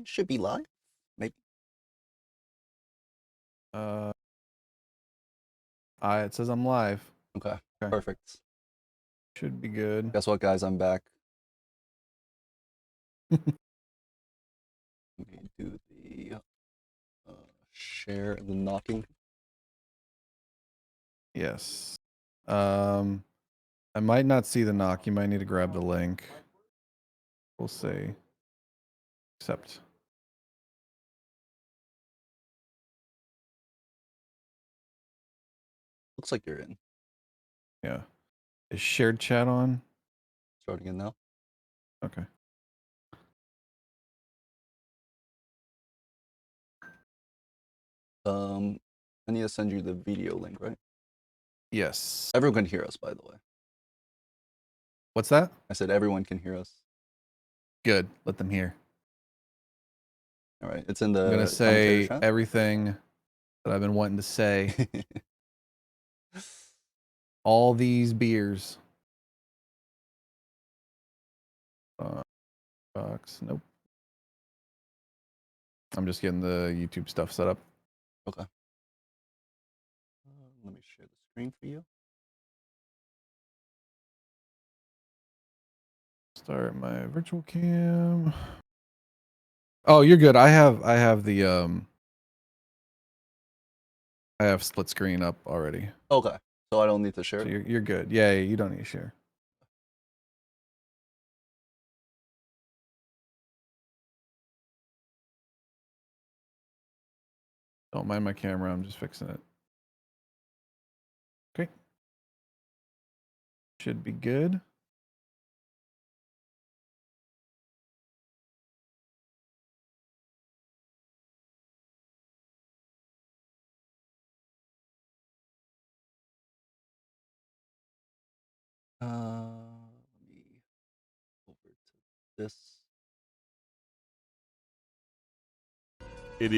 Should be live, maybe. It says I'm live. Okay, perfect. Should be good. Guess what, guys? I'm back. Let me do the share the knocking. Yes. I might not see the knock. You might need to grab the link. We'll see. Accept. Looks like you're in. Yeah. Is shared chat on? Starting in now. Okay. I need to send you the video link, right? Yes. Everyone can hear us, by the way. What's that? I said everyone can hear us. Good. Let them hear. All right, it's in the. I'm gonna say everything that I've been wanting to say. All these beers. Box. Nope. I'm just getting the YouTube stuff set up. Okay. Let me share the screen for you. Start my virtual cam. Oh, you're good. I have the I have split screen up already. Okay, so I don't need to share. So you're good. Yeah, you don't need to share. Don't mind my camera. I'm just fixing it. Okay. Should be good. Let me over to this. It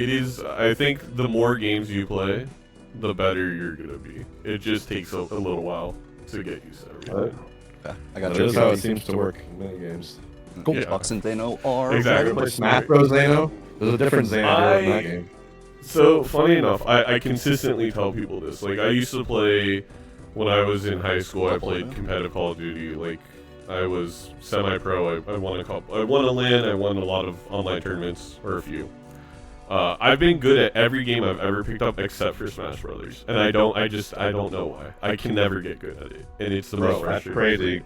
is, I think the more games you play, the better you're gonna be. It just takes a little while to get used to everything. Okay, I got That is how it seems to work in many games. Cool. Xbox and Zeno are Exactly. Play Smash Bros. Zeno? There's a different Zeno in that game. So, funny enough, I consistently tell people this. Like, I used to play, when I was in high school, I played competitive Call of Duty. Like, I was semi-pro. I won a couple. I won a LAN. I won a lot of online tournaments, or a few. I've been good at every game I've ever picked up except for Smash Brothers, and I don't know why. I can never get good at it, and it's the most That's frustrating. crazy.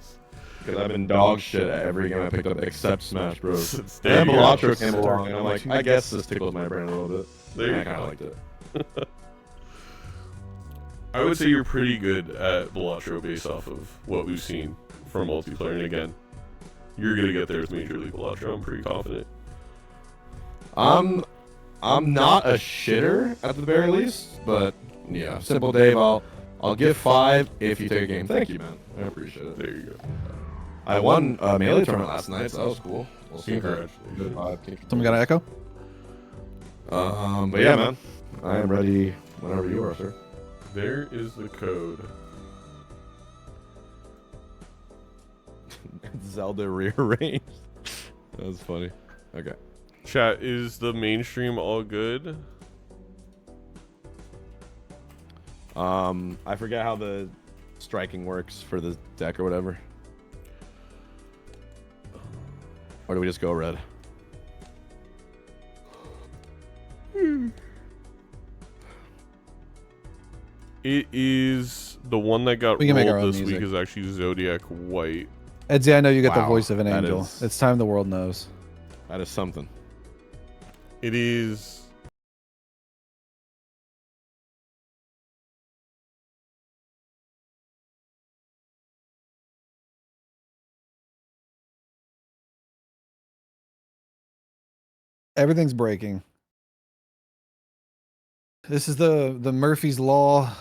Because I've been dog shit at every game I picked up except Smash Bros. There And you go. Balatro came along, and I'm like, I guess this tickles my brain a little bit. There you I kind go. of liked it. I would say you're pretty good at Balatro based off of what we've seen from multiplayer, and again, you're gonna get there with Major League Balatro. I'm pretty confident. I'm not a shitter at the very least, but yeah, Simple Dave, I'll give 5 if you take a game. Thank you, man. I appreciate it. There you go. I won a Melee tournament last night, so that was cool. We'll see if that Congratulations. good vibe can Someone got an echo? But yeah, man, I am ready whenever you are, sir. There is the code. Zelda rearranged. That was funny. Okay. Chat, is the mainstream all good? I forget how the striking works for the deck or whatever. Or do we just go red? It is the one that got We can make our rolled own this music. week is actually Zodiac White. Edsy, I know you got the Wow, voice of an that angel. is- It's time the world knows. That is something. It is. Everything's breaking. This is the Murphy's Law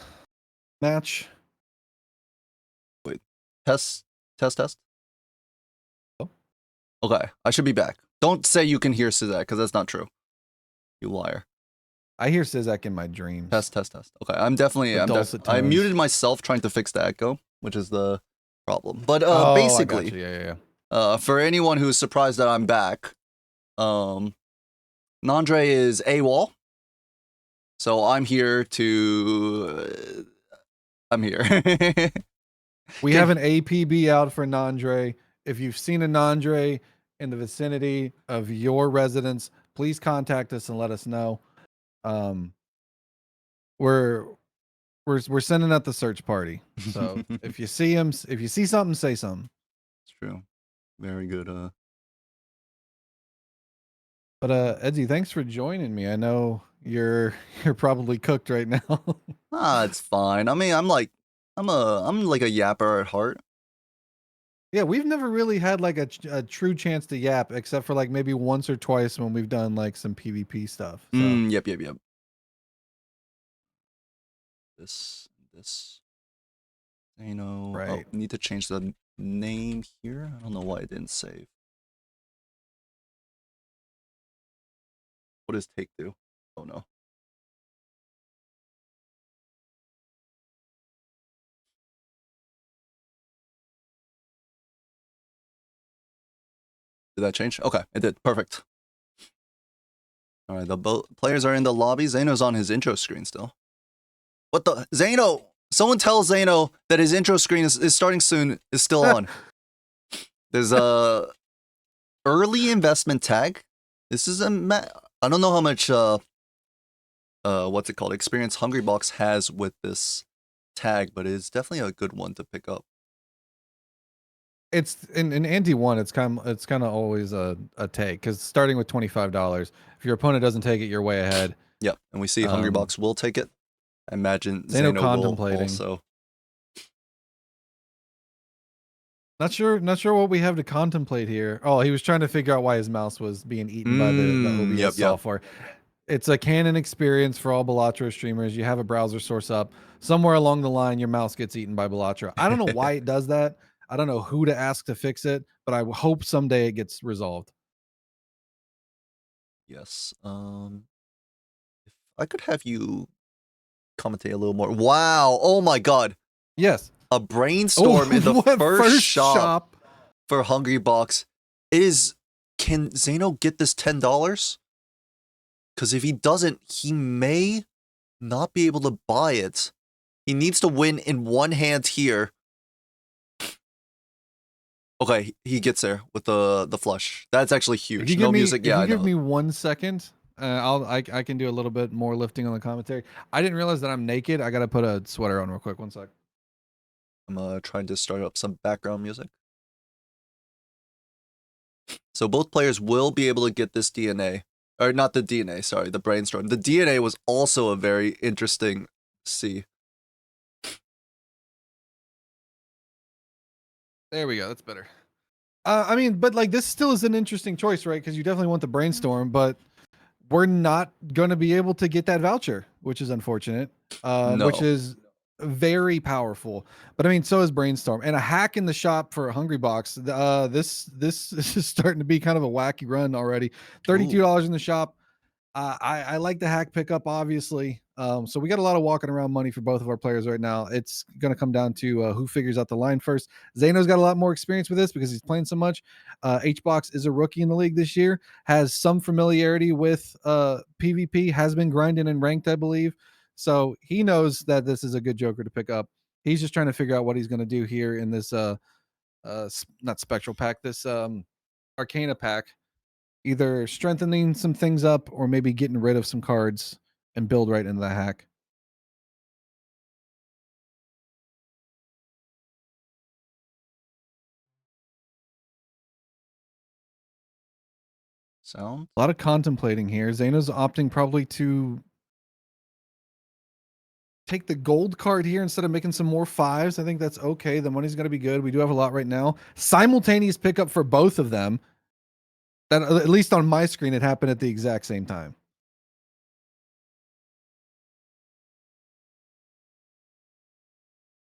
match. Test. Oh. Okay, I should be back. Don't say you can hear Sizak, because that's not true. You liar. I hear Sizak in my dreams. Test. Okay, I'm definitely. The dulcet I tones. muted myself trying to fix the echo, which is the problem. But Oh, I basically, gotcha. Yeah. For anyone who's surprised that I'm back, Nandre is AWOL. So I'm here to. I'm here. We have an APB out for Nandre. If you've seen a Nandre in the vicinity of your residence, please contact us and let us know. We're sending out the search party. So if you see him, if you see something, say something. It's true. Very good. But Edsy, thanks for joining me. I know you're probably cooked right now. It's fine. I mean, I'm like a yapper at heart. Yeah, we've never really had like a true chance to yap, except for like maybe once or twice when we've done like some PvP stuff. So. Yep. This. You know. Right. Oh, need to change the name here. I don't know why it didn't save. What does take do? Oh no. Did that change? Okay, it did. Perfect. All right, the players are in the lobby. Zeno's on his intro screen still. What the? Zeno! Someone tell Zeno that his intro screen is starting soon, is still on. There's a early investment tag. This is I don't know how much what's it called? Experience Hungrybox has with this tag, but it's definitely a good one to pick up. It's in Ante 1, it's kind of always a take, because starting with $25, if your opponent doesn't take it, you're way ahead. Yep, and we see Hungrybox will take it. I imagine Zeno Zeno contemplating. will also. Not sure what we have to contemplate here. Oh, he was trying to figure out why his mouse was being eaten by the OBS software. It's a canon experience for all Balatro streamers. You have a browser source up. Somewhere along the line, your mouse gets eaten by Balatro. I don't know why it does that. I don't know who to ask to fix it, but I hope someday it gets resolved. Yes. If I could have you commentate a little more. Wow. Oh my God. Yes. A brainstorm in the first shop for Hungrybox. Can Zeno get this $10? Because if he doesn't, he may not be able to buy it. He needs to win in one hand here. Okay, he gets there with the flush. That's actually huge. No music. Yeah, if you give me 1 second, I can do a little bit more lifting on the commentary. I didn't realize that I'm naked. I gotta put a sweater on real quick. 1 sec. I'm trying to start up some background music. So both players will be able to get this DNA. Or not the DNA, sorry, the brainstorm. The DNA was also a very interesting see. There we go. That's better. I mean, but like this still is an interesting choice, right? Because you definitely want the brainstorm, but we're not going to be able to get that voucher, which is unfortunate. No. Which is very powerful. But I mean, so is brainstorm, and a hack in the shop for a Hungrybox. This is starting to be kind of a wacky run already. $32 in the shop. I like the hack pickup, obviously. So we got a lot of walking around money for both of our players right now. It's going to come down to who figures out the line first. Zeno's got a lot more experience with this because he's playing so much. HBox is a rookie in the league this year, has some familiarity with PvP, has been grinding and ranked, I believe. So he knows that this is a good Joker to pick up. He's just trying to figure out what he's going to do here in this not Spectral pack, this Arcana pack. Either strengthening some things up or maybe getting rid of some cards and build right into the hack. Sound? A lot of contemplating here. Zeno's opting probably to take the gold card here instead of making some more fives. I think that's okay. The money's going to be good. We do have a lot right now. Simultaneous pickup for both of them. That, at least on my screen, it happened at the exact same time.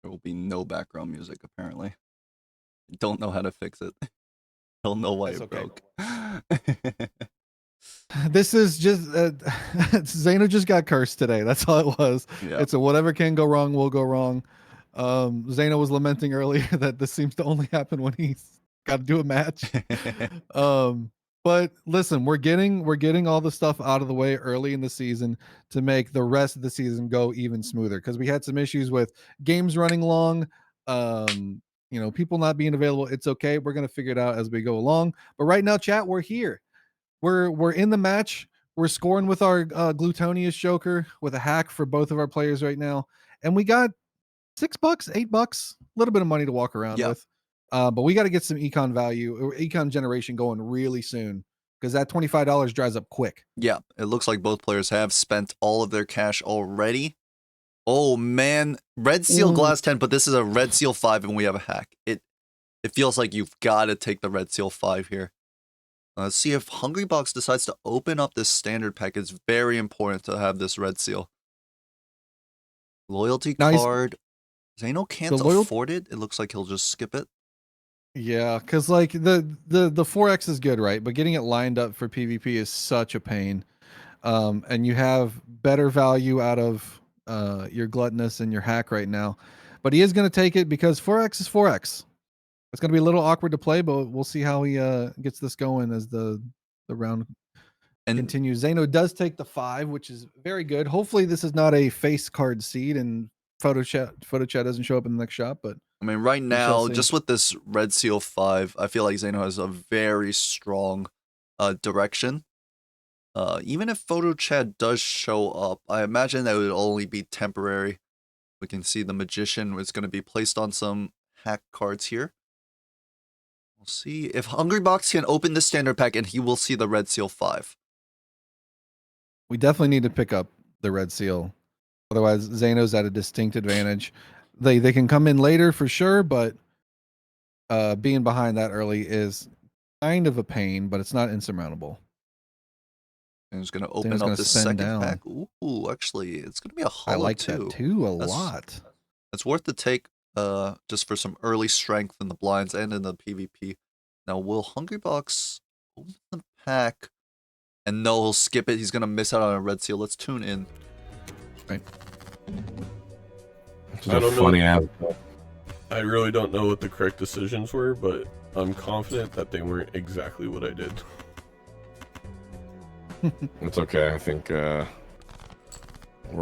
There will be no background music, apparently. Don't know how to fix it. Don't know why it broke. This is just Zeno just got cursed today. That's all it was. Yeah. It's a whatever can go wrong will go wrong. Zeno was lamenting earlier that this seems to only happen when he's Got to do a match. But listen, we're getting all the stuff out of the way early in the season to make the rest of the season go even smoother, because we had some issues with games running long, people not being available. It's okay. We're gonna figure it out as we go along. But right now, chat, we're here. We're in the match. We're scoring with our Glutonius Joker with a hack for both of our players right now, and we got $6, $8, a little bit of money to walk around Yeah. with. But we got to get some econ value or econ generation going really soon, because that $25 dries up quick. Yeah, it looks like both players have spent all of their cash already. Oh man, red seal glass 10, but this is a red seal 5 and we have a hack. It feels like you've got to take the red seal 5 here. Let's see if Hungrybox decides to open up this standard pack. It's very important to have this red seal. Loyalty card. Zeno can't afford it. It looks like he'll just skip it. Yeah, because like the 4X is good, right? But getting it lined up for PvP is such a pain. And you have better value out of your gluttonous and your hack right now. But he is going to take it because 4X is 4X. It's going to be a little awkward to play, but we'll see how he gets this going as the round continues. Zeno does take the 5, which is very good. Hopefully this is not a face card seed and photo chat doesn't show up in the next shop, but I mean, right now, just with this red seal 5, I feel like Zeno has a very strong direction. Even if photo chat does show up, I imagine that it would only be temporary. We can see the magician is going to be placed on some hack cards here. We'll see if Hungrybox can open the standard pack and he will see the red seal 5. We definitely need to pick up the red seal. Otherwise, Zeno's at a distinct advantage. They can come in later for sure, but being behind that early is kind of a pain, but it's not insurmountable. And he's going to open up the second pack. Ooh, actually, it's going to be a hollow. I like that too a lot. It's worth the take just for some early strength in the blinds and in the PvP. Now, will Hungrybox open the pack? And no, he'll skip it. He's going to miss out on a red seal. Let's tune in. Right. I don't know. I really don't know what the correct decisions were, but I'm confident that they weren't exactly what I did. It's okay. I think we're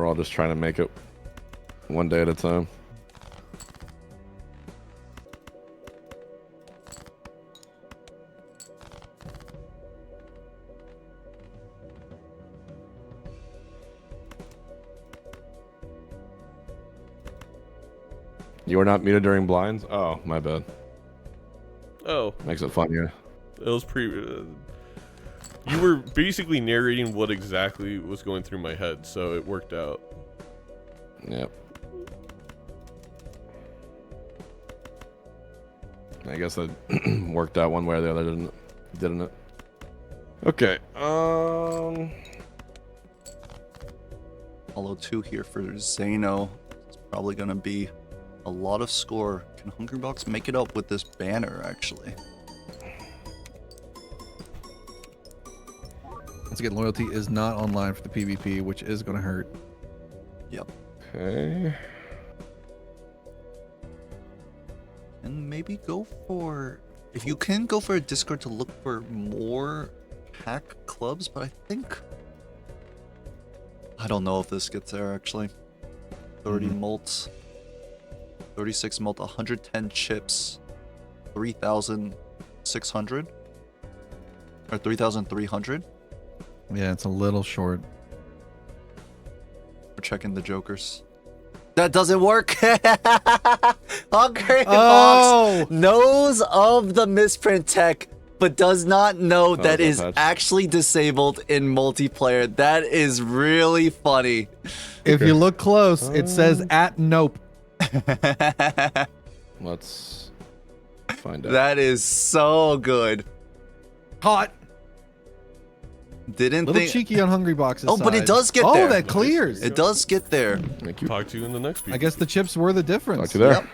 all just trying to make it one day at a time. You were not muted during blinds? Oh, my bad. Oh. Makes it fun, yeah. It was you were basically narrating what exactly was going through my head, so it worked out. Yep. I guess that worked out one way or the other, didn't it? Okay. Hollow 2 here for Zeno. It's probably going to be a lot of score. Can Hungrybox make it up with this banner, actually? Once again, loyalty is not online for the PvP, which is going to hurt. Yep. Okay. And maybe go for... If you can, go for a Discord to look for more hack clubs, but I think... I don't know if this gets there, actually. 30 mults. 36 mult, 110 chips. 3,600? Or 3,300? Yeah, it's a little short. We're checking the jokers. That doesn't work. Hungrybox knows of the misprint tech, but does not know that is actually disabled in multiplayer. That is really funny. If you look close, it says @nope. Let's find out. That is so good. Caught. Didn't Little think cheeky on Hungrybox's Oh, side. but it does get there. Oh, that clears. It does get there. Thank you. Talk to you in the next video. I guess the chips were the difference. Talk to you there. Yep.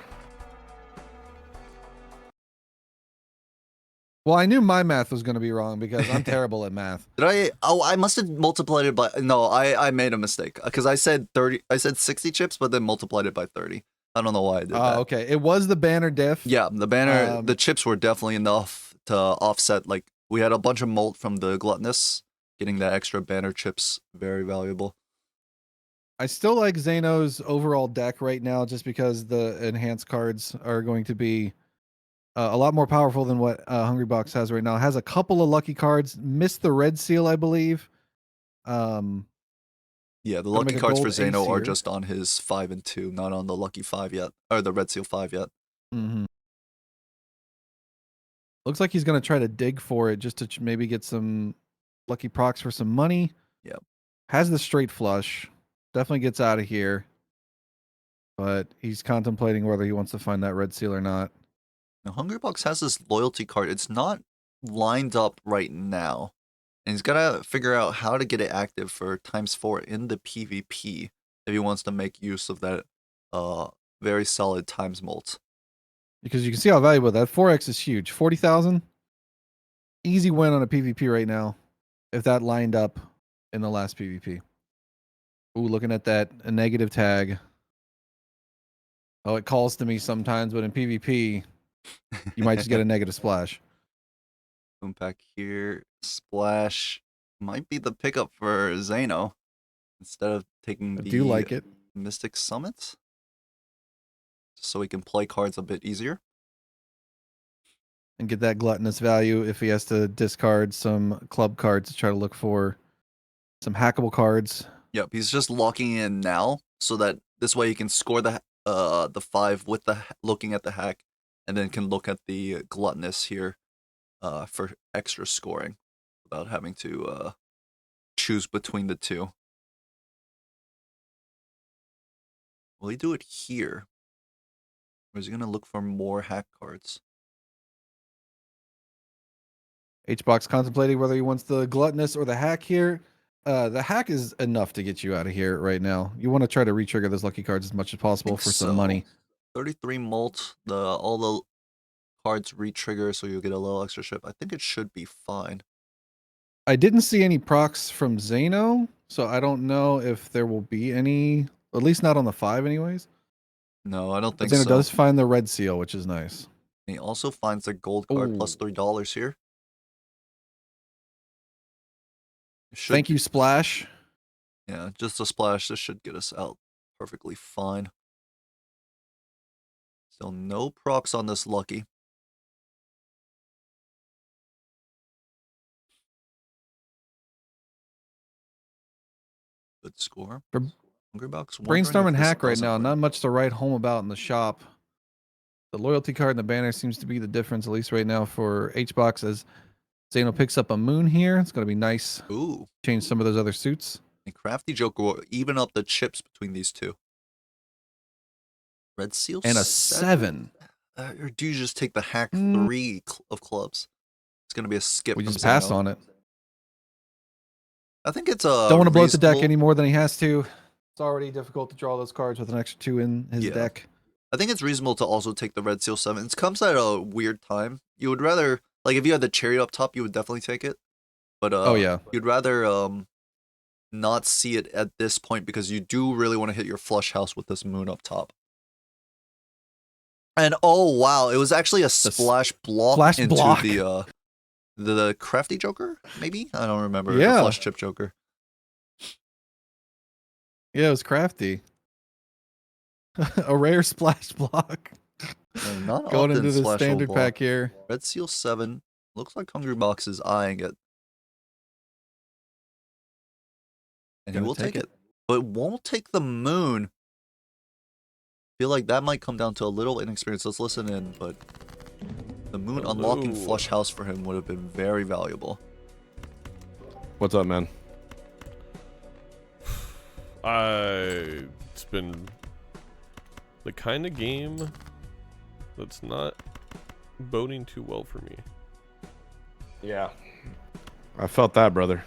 Well, I knew my math was going to be wrong because I'm terrible at math. Did I? Oh, I must have multiplied it by. No, I made a mistake because I said 30. I said 60 chips, but then multiplied it by 30. I don't know why I did that. Okay. It was the banner diff. Yeah, the banner, the Um, chips were definitely enough to offset. Like, we had a bunch of molt from the gluttonous. Getting that extra banner chips, very valuable. I still like Zeno's overall deck right now, just because the enhanced cards are going to be a lot more powerful than what Hungry Box has right now. It has a couple of lucky cards. Missed the red seal, I believe. Um, Yeah, the Gonna lucky make a cards for gold Zeno ace are here. just on his 5 and 2, not on the lucky 5 yet, or the red seal 5 yet. mhm. Looks like he's gonna try to dig for it just to maybe get some lucky procs for some money. Yep. Has the straight flush. Definitely gets out of here. But he's contemplating whether he wants to find that red seal or not. Now, Hungrybox has this loyalty card. It's not lined up right now. And he's got to figure out how to get it active for ×4 in the PvP if he wants to make use of that very solid times molt. Because you can see how valuable that 4x is huge. 40,000. Easy win on a PvP right now. If that lined up in the last PvP. Ooh, looking at that, a negative tag. Oh, it calls to me sometimes, but in PvP, you might just get a negative splash. Boom back here. Splash might be the pickup for Zeno instead of taking I the do like it. Mystic Summit. So he can play cards a bit easier. And get that gluttonous value if he has to discard some club cards to try to look for some hackable cards. Yep, he's just locking in now so that this way he can score the 5 with the looking at the hack, and then can look at the gluttonous here for extra scoring without having to choose between the two. Will he do it here? Or is he going to look for more hack cards? HBox contemplating whether he wants the gluttonous or the hack here. The hack is enough to get you out of here right now. You want to try to re-trigger those lucky cards as much as possible for some money. 33 molt, all the cards re-trigger, so you'll get a little extra ship. I think it should be fine. I didn't see any procs from Zeno, so I don't know if there will be any, at least not on the 5 anyways. No, I don't But think Zeno so. does find the red seal, which is nice. And he also finds the gold card plus Ooh. $3 here. Thank you, Splash. Yeah, just a splash. This should get us out perfectly fine. Still no procs on this lucky. Good score. For Hungrybox Brainstorm and hack right now, not much to write home about in the shop. The loyalty card and the banner seems to be the difference, at least right now for HBox, as Zeno picks up a moon here. It's going to be nice. Ooh. Change some of those other suits. And Crafty Joker will even up the chips between these two. Red Seal And a 7. Or do you just take the hack 3 of clubs? It's going to be a skip. We from just passed Zeno. on it. I think it's a Don't want to bloat the deck reasonable- any more than he has to. It's already difficult to draw those cards with an extra 2 in his Yeah. deck. I think it's reasonable to also take the Red Seal 7. It comes at a weird time. You would rather, like, if you had the cherry up top, you would definitely take it. But Oh, yeah. you'd rather not see it at this point because you do really want to hit your flush house with this moon up top. And oh wow, it was actually a splash block splash into block. the Crafty Joker, maybe? I don't remember. Yeah. The Flush Chip Joker. Yeah, it was crafty. A rare splash block. Not Going often into the Splash will standard block. pack here. Red Seal 7. Looks like Hungrybox is eyeing it. And he Gonna will take take it. But won't take the moon. Feel like that might come down to a little inexperience. Let's listen in, but the moon unlocking Hello. Flush House for him would have been very valuable. What's up, man? It's been the kind of game that's not boding too well for me. Yeah. I felt that, brother.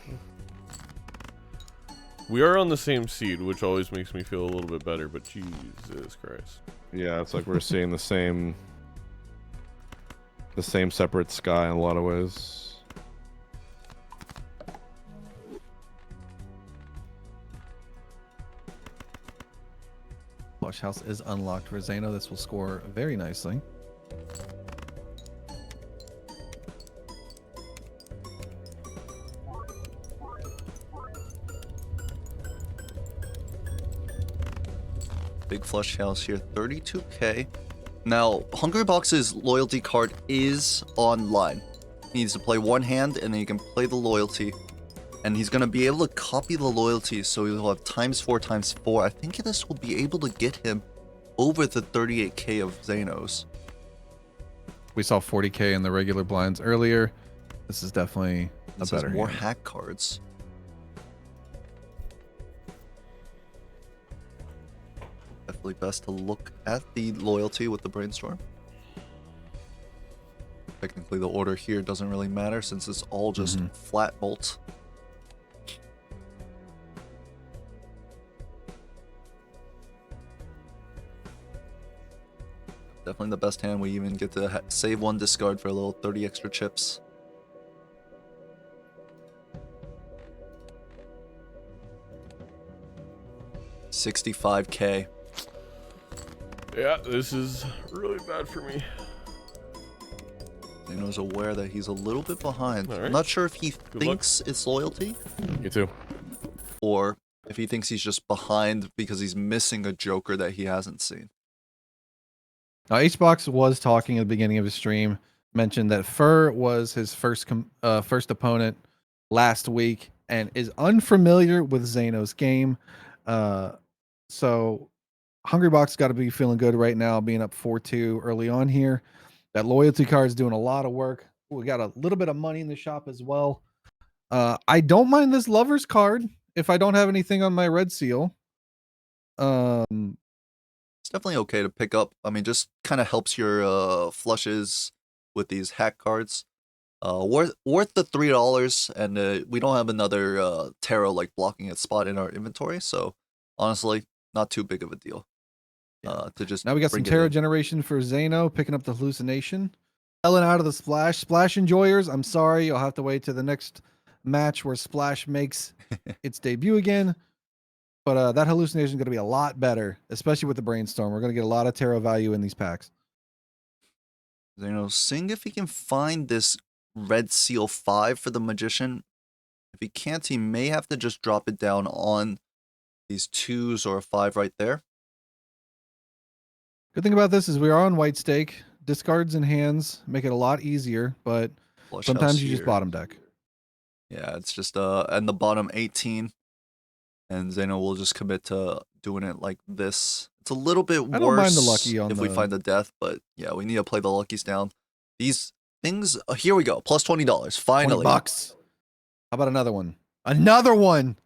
We are on the same seed, which always makes me feel a little bit better, but Jesus Christ. Yeah, it's like we're seeing the same separate sky in a lot of ways. Flush house is unlocked for Zeno. This will score very nicely. Big flush house here, 32k. Now, Hungrybox's loyalty card is online. He needs to play one hand, and then he can play the loyalty. And he's going to be able to copy the loyalty, so he'll have ×4 ×4. I think this will be able to get him over the 38k of Xenos. We saw 40k in the regular blinds earlier. This is definitely This a has better more hand. hack cards. Definitely best to look at the loyalty with the brainstorm. Technically, the order here doesn't really matter since it's all just flat bolts. Definitely the best hand. We even get to save one discard for a little 30 extra chips. $65k. Yeah, this is really bad for me. Zeno's aware that he's a little bit behind. All right. I'm not sure if he luck. thinks it's loyalty You too. or if he thinks he's just behind because he's missing a joker that he hasn't seen. Now, HBox was talking at the beginning of his stream, mentioned that Fur was his first opponent last week and is unfamiliar with Zeno's game. So Hungrybox got to be feeling good right now, being up 4-2 early on here. That loyalty card is doing a lot of work. We got a little bit of money in the shop as well. I don't mind this Lover's card if I don't have anything on my red seal. It's definitely okay to pick up. I mean, just kind of helps your flushes with these hack cards. Worth the $3, and we don't have another tarot like blocking its spot in our inventory, so honestly, not too big of a deal. To just Now we got some bring it Terror in. Generation for Zeno, picking up the hallucination. Ellen out of the Splash. Splash enjoyers, I'm sorry. You'll have to wait to the next match where Splash makes its debut again. But that hallucination is going to be a lot better, especially with the Brainstorm. We're going to get a lot of tarot value in these packs. Zeno, seeing if he can find this red seal 5 for the Magician. If he can't, he may have to just drop it down on these 2s or a 5 right there. Good thing about this is we are on white stake. Discards in hands make it a lot easier, but Flush sometimes house you just here. bottom deck. Yeah, it's just and the bottom 18. And Zeno will just commit to doing it like this. It's a little bit worse I don't mind the lucky on if we find the death, but yeah, we need to play the luckies down. These things, here we go, plus $20, finally. $20. How about another one? Another one!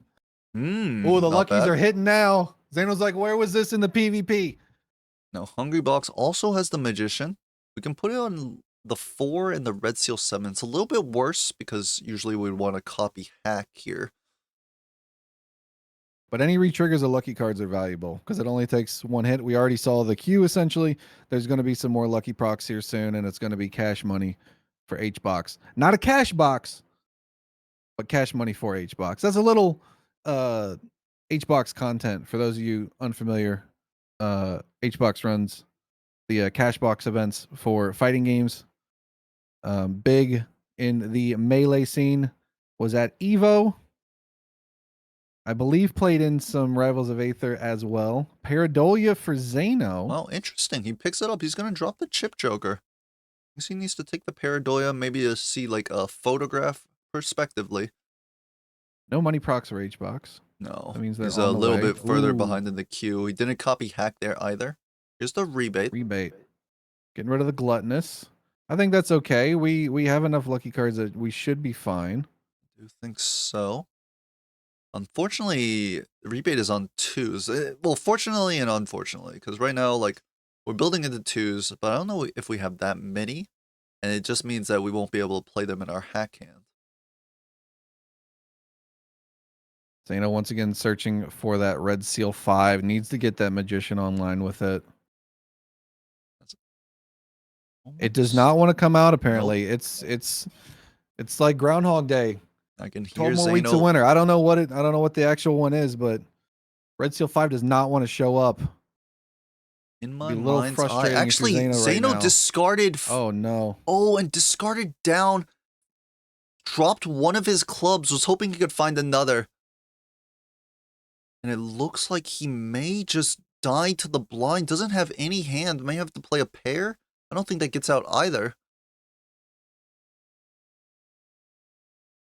Oh, the not luckies bad. are hitting now. Zeno's like, where was this in the PvP? Now, Hungrybox also has the Magician. We can put it on the 4 and the Red Seal 7. It's a little bit worse because usually we'd want to copy hack here. But any retriggers of lucky cards are valuable because it only takes one hit. We already saw the queue essentially. There's going to be some more lucky procs here soon, and it's going to be cash money for HBox. Not a cash box, but cash money for HBox. That's a little HBox content for those of you unfamiliar. HBox runs the cash box events for fighting games. Big in the melee scene was at Evo. I believe played in some Rivals of Aether as well. Paradolia for Zeno. Well, interesting. He picks it up. He's going to drop the Chip Joker. I guess he needs to take the Paradoia, maybe to see like a photograph perspectively. No money procs for HBox. No, That means they're he's on a the little way. bit further Ooh. behind in the queue. He didn't copy hack there either. Here's the rebate. Rebate. Getting rid of the gluttonous. I think that's okay. We have enough lucky cards that we should be fine. I do think so. Unfortunately, the rebate is on 2s. Well, fortunately and unfortunately, because right now, like, we're building into 2s, but I don't know if we have that many, and it just means that we won't be able to play them in our hack hand. Zeno once again searching for that Red Seal 5. Needs to get that Magician online with it. It does not want to come out apparently. It's like Groundhog Day. I can 12 hear more weeks of Zeno. winter. I don't know what the actual one is, but Red Seal 5 does not want to show up. In Be my a little mind's eye, frustrating if you're actually, Zeno right Zeno now. discarded. Oh no. Oh, and discarded down. Dropped one of his clubs. Was hoping he could find another. And it looks like he may just die to the blind. Doesn't have any hand. May have to play a pair. I don't think that gets out either.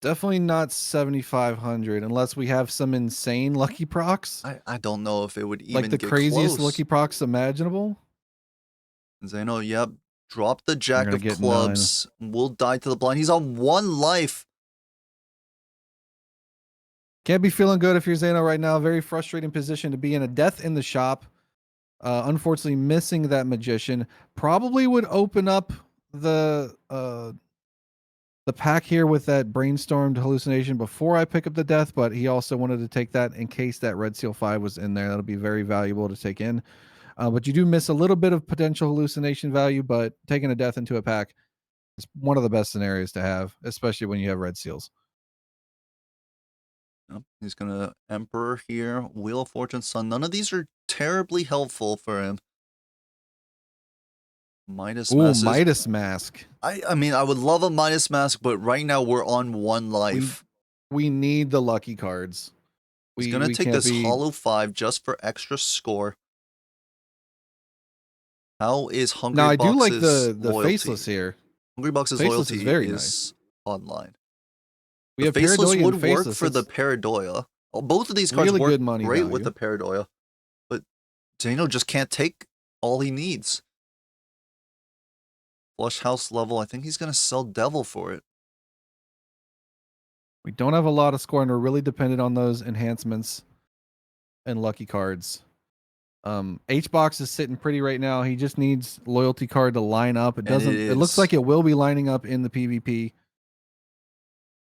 Definitely not 7,500 unless we have some insane lucky procs. I don't know if it would even Like the get craziest close. lucky procs imaginable. Zeno, yep. Drop the jack gonna of get clubs. Will die to the blind. He's on 1 life. Can't be feeling good if you're Zeno right now. Very frustrating position to be in. A death in the shop. Unfortunately, missing that magician probably would open up the pack here with that brainstormed hallucination before I pick up the death, but he also wanted to take that in case that Red Seal 5 was in there. That'll be very valuable to take in. But you do miss a little bit of potential hallucination value, but taking a death into a pack is one of the best scenarios to have, especially when you have Red Seals. Yep, he's gonna Emperor here. Wheel of Fortune, Sun. None of these are terribly helpful for him. Midas Ooh, Mask. Midas Mask. I mean, I would love a Midas Mask, but right now we're on 1 life. We need the lucky cards. He's gonna take can't this be... Hollow 5 just for extra score. How is Hungry Now, I Box's do like the loyalty? Faceless here. Hungry Box's Faceless loyalty is very online. We The have Faceless Paradoia would and work Faceless. for the That's Paradoia. Oh, both of these cards really work good money great with value. the Paradoia. But Zeno just can't take all he needs. Flush house level, I think he's going to sell Devil for it. We don't have a lot of score, and we're really dependent on those enhancements and lucky cards. H-Box is sitting pretty right now. He just needs loyalty card to line up. It doesn't. It looks like it will be lining up in the PvP.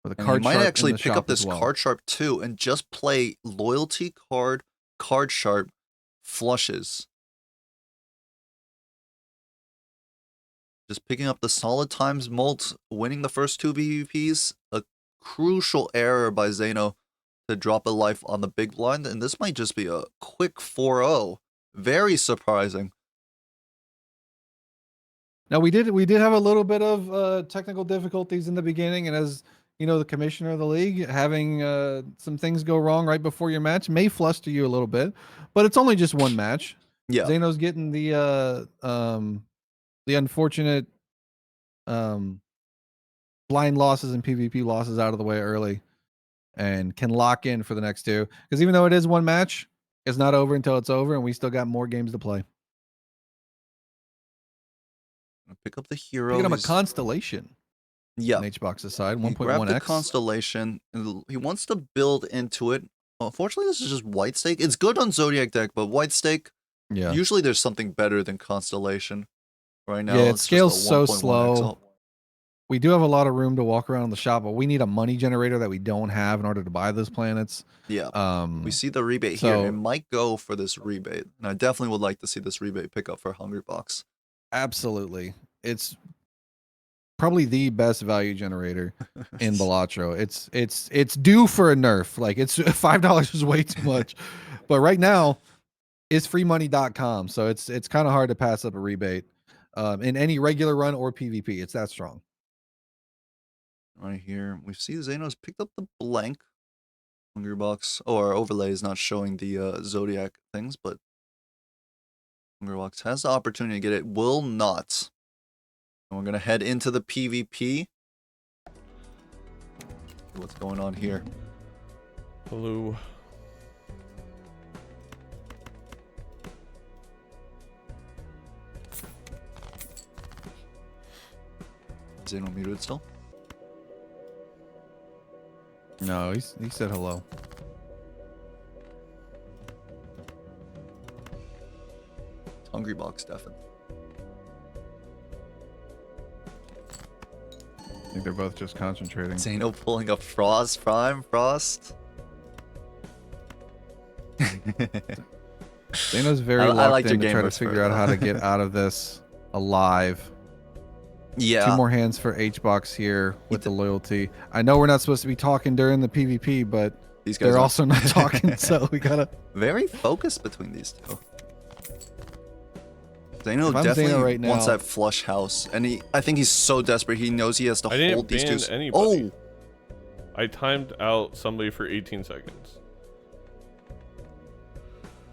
With a And card he might sharp actually in the pick shop up this as well. card sharp too and just play loyalty card, card sharp, flushes. Just picking up the solid times molt, winning the first 2 PvPs. A crucial error by Zeno to drop a life on the big blind, and this might just be a quick 4-0. Very surprising. Now we did have a little bit of technical difficulties in the beginning, and as you know, the commissioner of the league, having some things go wrong right before your match may fluster you a little bit, but it's only just one match. Yeah. Zeno's getting the unfortunate blind losses and PvP losses out of the way early, and can lock in for the next 2. Because even though it is one match, it's not over until it's over, and we still got more games to play. Pick up the hero. Picking up a constellation. Yeah. On H-Box's side, He grabbed the 1.1x. constellation. And he wants to build into it. Unfortunately, this is just white stake. It's good on Zodiac deck, but white stake. Yeah. Usually, there's something better than constellation. Right now, Yeah, it it's scales just a so 1.1x slow. up. We do have a lot of room to walk around the shop, but we need a money generator that we don't have in order to buy those planets. Yeah. We see the rebate here. so- It might go for this rebate. And I definitely would like to see this rebate pick up for Hungry Box. Absolutely. It's probably the best value generator in Balatro. It's due for a nerf. Like, it's $5 is way too much. But right now, it's freemoney.com. So it's kind of hard to pass up a rebate in any regular run or PvP. It's that strong. Right here, we see Zeno's picked up the blank. Hungry Box, or overlay is not showing the Zodiac things, but Hungry Box has the opportunity to get it. Will not. And we're gonna head into the PvP. What's going on here? Hello. Zeno muted still? No, he said hello. Hungry Box, Stefan. I think they're both just concentrating. Zeno pulling up Frost Prime, Frost. Zeno's very I locked liked your in to game try to verse figure for- out how to get out of this alive. Yeah. 2 more hands for H-Box here with the loyalty. I know we're not supposed to be talking during the PvP, but These guys they're are also not talking, so we gotta... very focused between these two. Zeno If I'm definitely Zeno right wants now- that flush house, and I think he's so desperate. He knows he has to I didn't hold these ban two. anybody. Oh, I timed out somebody for 18 seconds.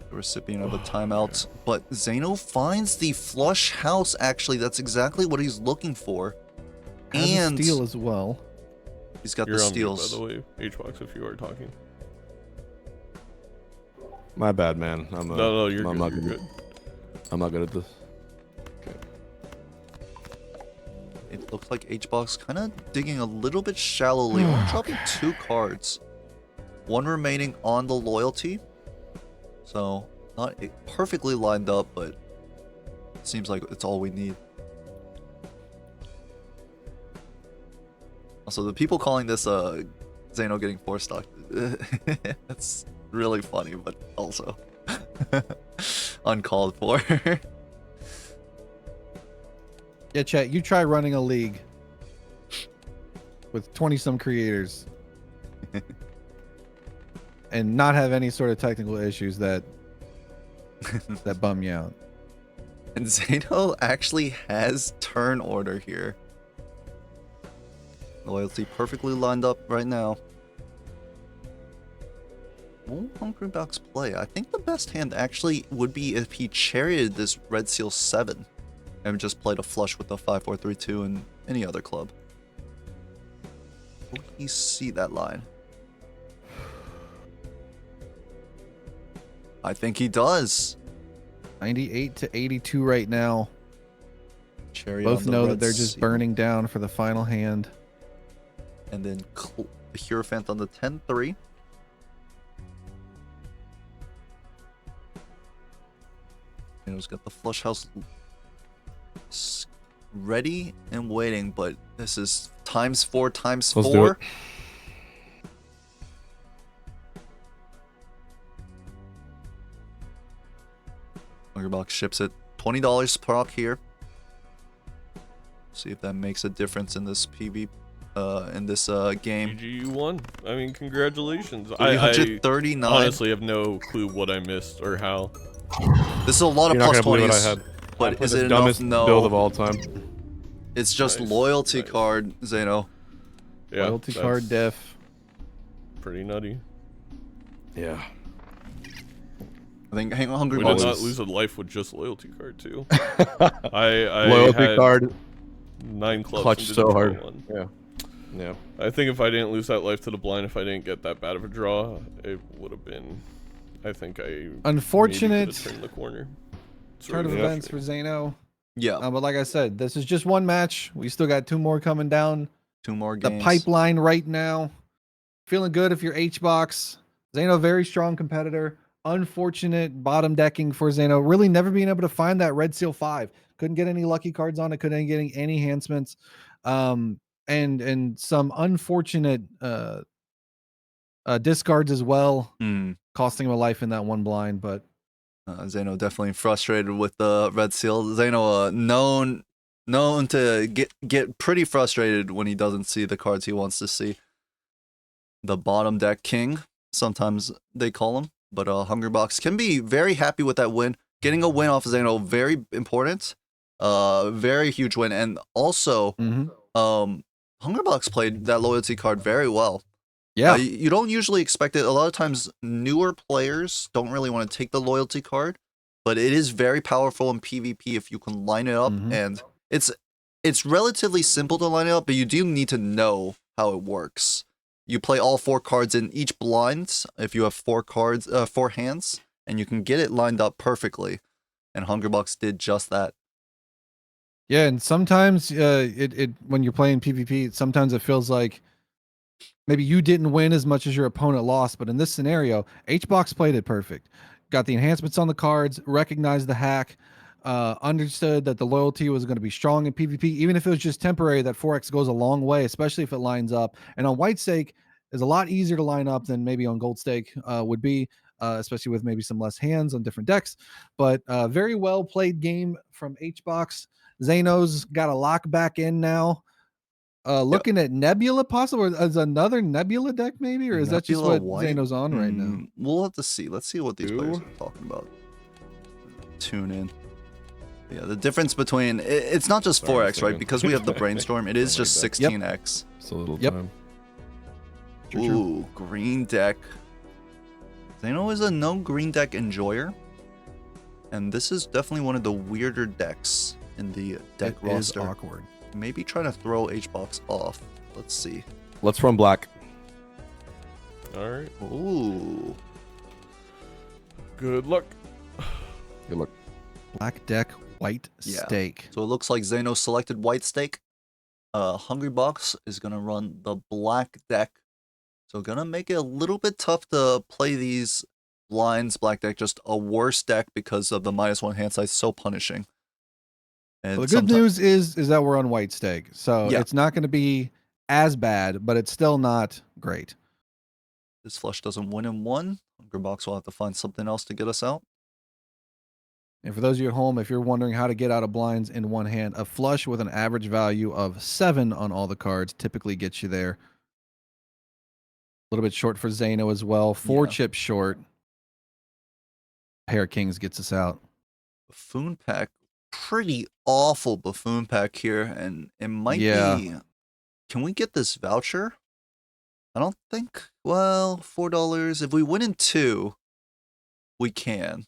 the recipient of a timeout, but Zeno finds the flush house. Actually, that's exactly what he's looking for, Has a and steal as well. he's got You're the on mute, by steals. the way, HBox, if you are talking. My bad, man. No, you're I'm good. not You're good. good. I'm not good at this. It looks like HBox kind of digging a little bit shallowly, only dropping 2 cards. 1 remaining on the loyalty. So, not perfectly lined up, but seems like it's all we need. Also, the people calling this Zeno getting 4 stock, that's really funny, but also uncalled for. Yeah, chat. You try running a league with 20-some creators and not have any sort of technical issues that bum you out. And Zeno actually has turn order here. Loyalty perfectly lined up right now. Will Hungrybox play? I think the best hand actually would be if he charioted this Red Seal 7 and just played a flush with the 5-4-3-2 and any other club. Will he see that line? I think he does. 98 to 82 right now. Cherry Both on the know that Red they're just Seal. burning down for the final hand. And then the Hierophant on the 10-3. And he's got the flush house ready and waiting, but this is ×4 ×4. Let's do it. Hungrybox ships it. $20 proc here. See if that makes a difference in this PV in this game. GG, you won. I mean, congratulations. I 339. honestly have no clue what I missed or how. This is a lot of You're not plus gonna believe what I 20s. had. But is the it enough? dumbest No. build of all time. It's just Nice, loyalty nice. card, Zeno. Yeah, Loyalty that's card def. pretty nutty. Yeah. I think Hungry We Box did not is- lose a life with just loyalty card too. I Loyalty had card 9 clubs clutched and did so a hard. one. Yeah. Yeah. I think if I didn't lose that life to the blind, if I didn't get that bad of a draw, it would have been. I think I Unfortunate maybe could've turned the corner. turn of Sort events for Zeno. Yeah, But like I said, this is just one match. We still got 2 more coming down 2 more the games. pipeline right now. Feeling good if you're HBox. Zeno, very strong competitor. Unfortunate bottom decking for Zeno. Really never being able to find that Red Seal 5. Couldn't get any lucky cards on it. Couldn't get any enhancements. And some unfortunate discards as well, costing him a life in that one blind. But Zeno definitely frustrated with the Red Seal. Zeno known to get pretty frustrated when he doesn't see the cards he wants to see. The bottom deck king, sometimes they call him, but Hungrybox can be very happy with that win. Getting a win off of Zeno, very important. Very huge win. And also, Hungrybox played that loyalty card very well. yeah, You don't usually expect it. A lot of times, newer players don't really want to take the loyalty card, but it is very powerful in PvP if you can line it up. And it's relatively simple to line it up, but you do need to know how it works. You play all 4 cards in each blind if you have 4 cards, 4 hands, and you can get it lined up perfectly. And Hungrybox did just that. yeah. And sometimes it when you're playing PvP, sometimes it feels like maybe you didn't win as much as your opponent lost. But in this scenario, HBox played it perfect. Got the enhancements on the cards, recognized the hack, understood that the loyalty was going to be strong in PvP. Even if it was just temporary, that 4x goes a long way, especially if it lines up. And on White Stake, is a lot easier to line up than maybe on Gold Stake would be, especially with maybe some less hands on different decks. But very well played game from HBox. Zeno's got a lock back in now. Looking at Nebula possible as another Nebula deck maybe, or is that just Nebula what White? Zeno's on right now? We'll have to see. Let's see what these players Ooh. are talking about. Tune in. Yeah, the difference between it's not just Sorry, 4x, right? second. Because we have the brainstorm, it is Don't like just that. 16x. It's a little Yep. time. True. Ooh, green deck. Zeno is a no green deck enjoyer, and this is definitely one of the weirder decks in the deck It is roster. awkward. Maybe trying to throw HBox off. Let's see. Let's run black. All right. Ooh, Good luck. Good luck. Black deck, white Yeah. stake. so it looks like Zeno selected white stake. Hungry Box is gonna run the black deck, so gonna make it a little bit tough to play these blinds. Black deck just a worse deck because of the -1 hand size, so punishing. And Well, the good news is that we're on white stake, so Yeah. it's not going to be as bad, but it's still not great. this flush doesn't win in one. Hungry Box will have to find something else to get us out. And for those of you at home, if you're wondering how to get out of blinds in one hand, a flush with an average value of 7 on all the cards typically gets you there. A little bit short for Zeno as well. 4 Yeah. chips short. Pair of kings gets us out. Buffoon pack, pretty awful buffoon pack here, and it might Yeah. be. Can we get this voucher? I don't think. Well, $4. If we win in 2, we can.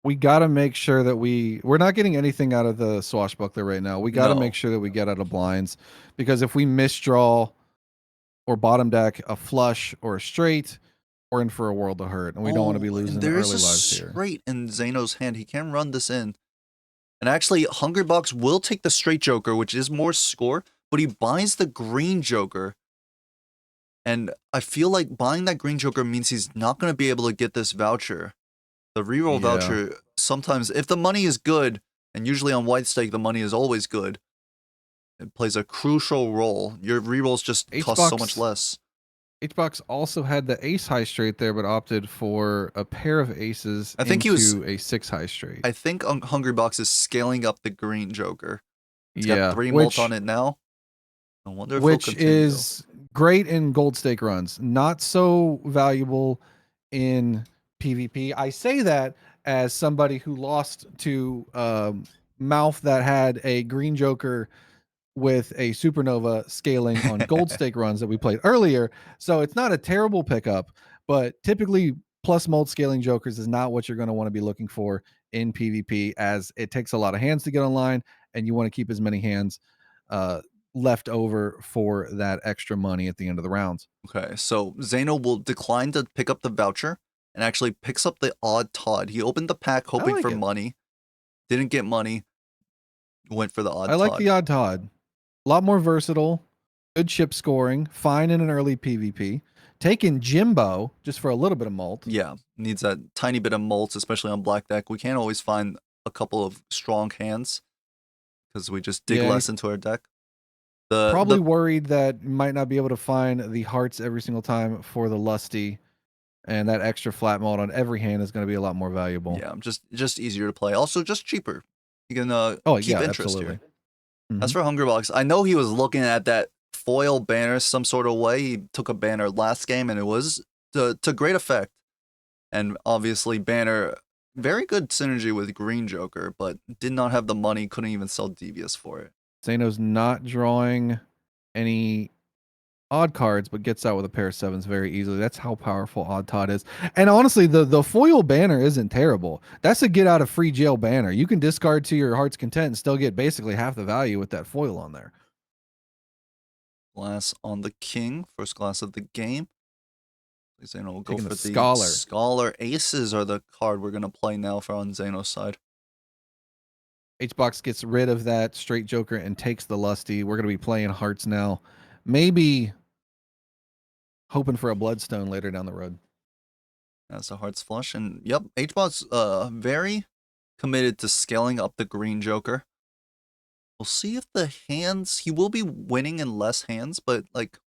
We got to make sure that we're not getting anything out of the swashbuckler right now. We got to No. make sure that we get out of blinds, because if we misdraw or bottom deck a flush or a straight, we're in for a world of hurt, and we don't want to be Oh, losing and the there early is a lives here. straight in Zeno's hand. He can run this in. And actually, Hungry Box will take the straight joker, which is more score, but he buys the green joker. And I feel like buying that green joker means he's not going to be able to get this voucher. The reroll Yeah. voucher, sometimes, if the money is good, and usually on white stake, the money is always good, it plays a crucial role. Your rerolls just cost so HBox much less. HBox also had the ace high straight there, but opted for a pair of aces I think he was- into a 6 high straight. I think Hungry Box is scaling up the green joker. It's yeah, got 3 mult on it now. I wonder if he'll which continue, is great in gold stake runs, not so valuable in PvP. I say that as somebody who lost to Mouth that had a green joker with a supernova scaling on gold stake runs that we played earlier. So it's not a terrible pickup, but typically plus mold scaling jokers is not what you're going to want to be looking for in PvP, as it takes a lot of hands to get online, and you want to keep as many hands left over for that extra money at the end of the rounds. Okay, so Zeno will decline to pick up the voucher and actually picks up the odd Todd. He opened the pack hoping like for it. money, didn't get money, went for the odd I like Todd. the odd Todd. A lot more versatile, good chip scoring, fine in an early PvP. Taking Jimbo just for a little bit of mult. Yeah, needs that tiny bit of mults, especially on black deck. We can't always find a couple of strong hands because we just dig Yeah, less into our deck. Probably worried that you might not be able to find the hearts every single time for the lusty, and that extra flat mult on every hand is going to be a lot more valuable. Yeah, just easier to play. Also, just cheaper. You can Oh keep yeah, interest absolutely. here. As for Hungrybox, I know he was looking at that foil banner some sort of way. He took a banner last game, and it was to great effect. And obviously, banner, very good synergy with Green Joker, but did not have the money, couldn't even sell Devious for it. Zeno's not drawing any odd cards, but gets out with a pair of 7s very easily. That's how powerful Odd Todd is. And honestly, the foil banner isn't terrible. That's a get out of free jail banner. You can discard to your heart's content and still get basically half the value with that foil on there. Glass on the king, first glass of the game. Zeno will go Taking for the the Scholar. Scholar. Aces are the card we're going to play now for on Zeno's side. HBox gets rid of that straight joker and takes the lusty. We're going to be playing hearts now. Maybe hoping for a bloodstone later down the road. That's a hearts flush. And yep, HBot's very committed to scaling up the Green Joker. We'll see if the hands, he will be winning in less hands, but like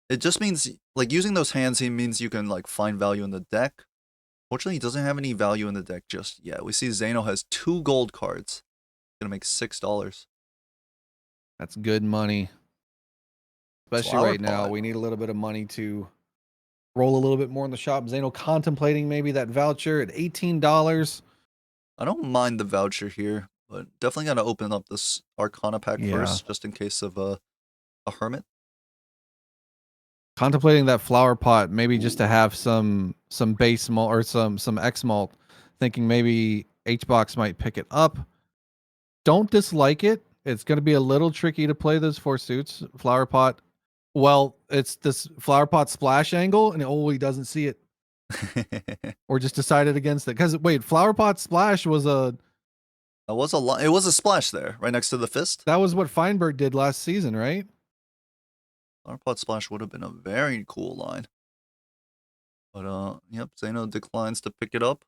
it just means like using those hands, he means you can like find value in the deck. Fortunately, he doesn't have any value in the deck just yet. We see Zeno has 2 gold cards. Gonna make $6. That's good money. Especially Flower right now. pot. We need a little bit of money to roll a little bit more in the shop. Zeno contemplating maybe that voucher at $18. I don't mind the voucher here. But definitely gotta open up this Arcana pack Yeah. first, just in case of a Hermit. Contemplating that flower pot, maybe just to have some base malt or some X malt. Thinking maybe HBox might pick it up. Don't dislike it. It's going to be a little tricky to play those 4 suits. Flower pot. Well, it's this flower pot splash angle, and he doesn't see it, or just decided against it. Because wait, flower pot splash was That was it was a splash there, right next to the fist. that was what Feinberg did last season, right? Flower pot splash would have been a very cool line. But yep, Zeno declines to pick it up.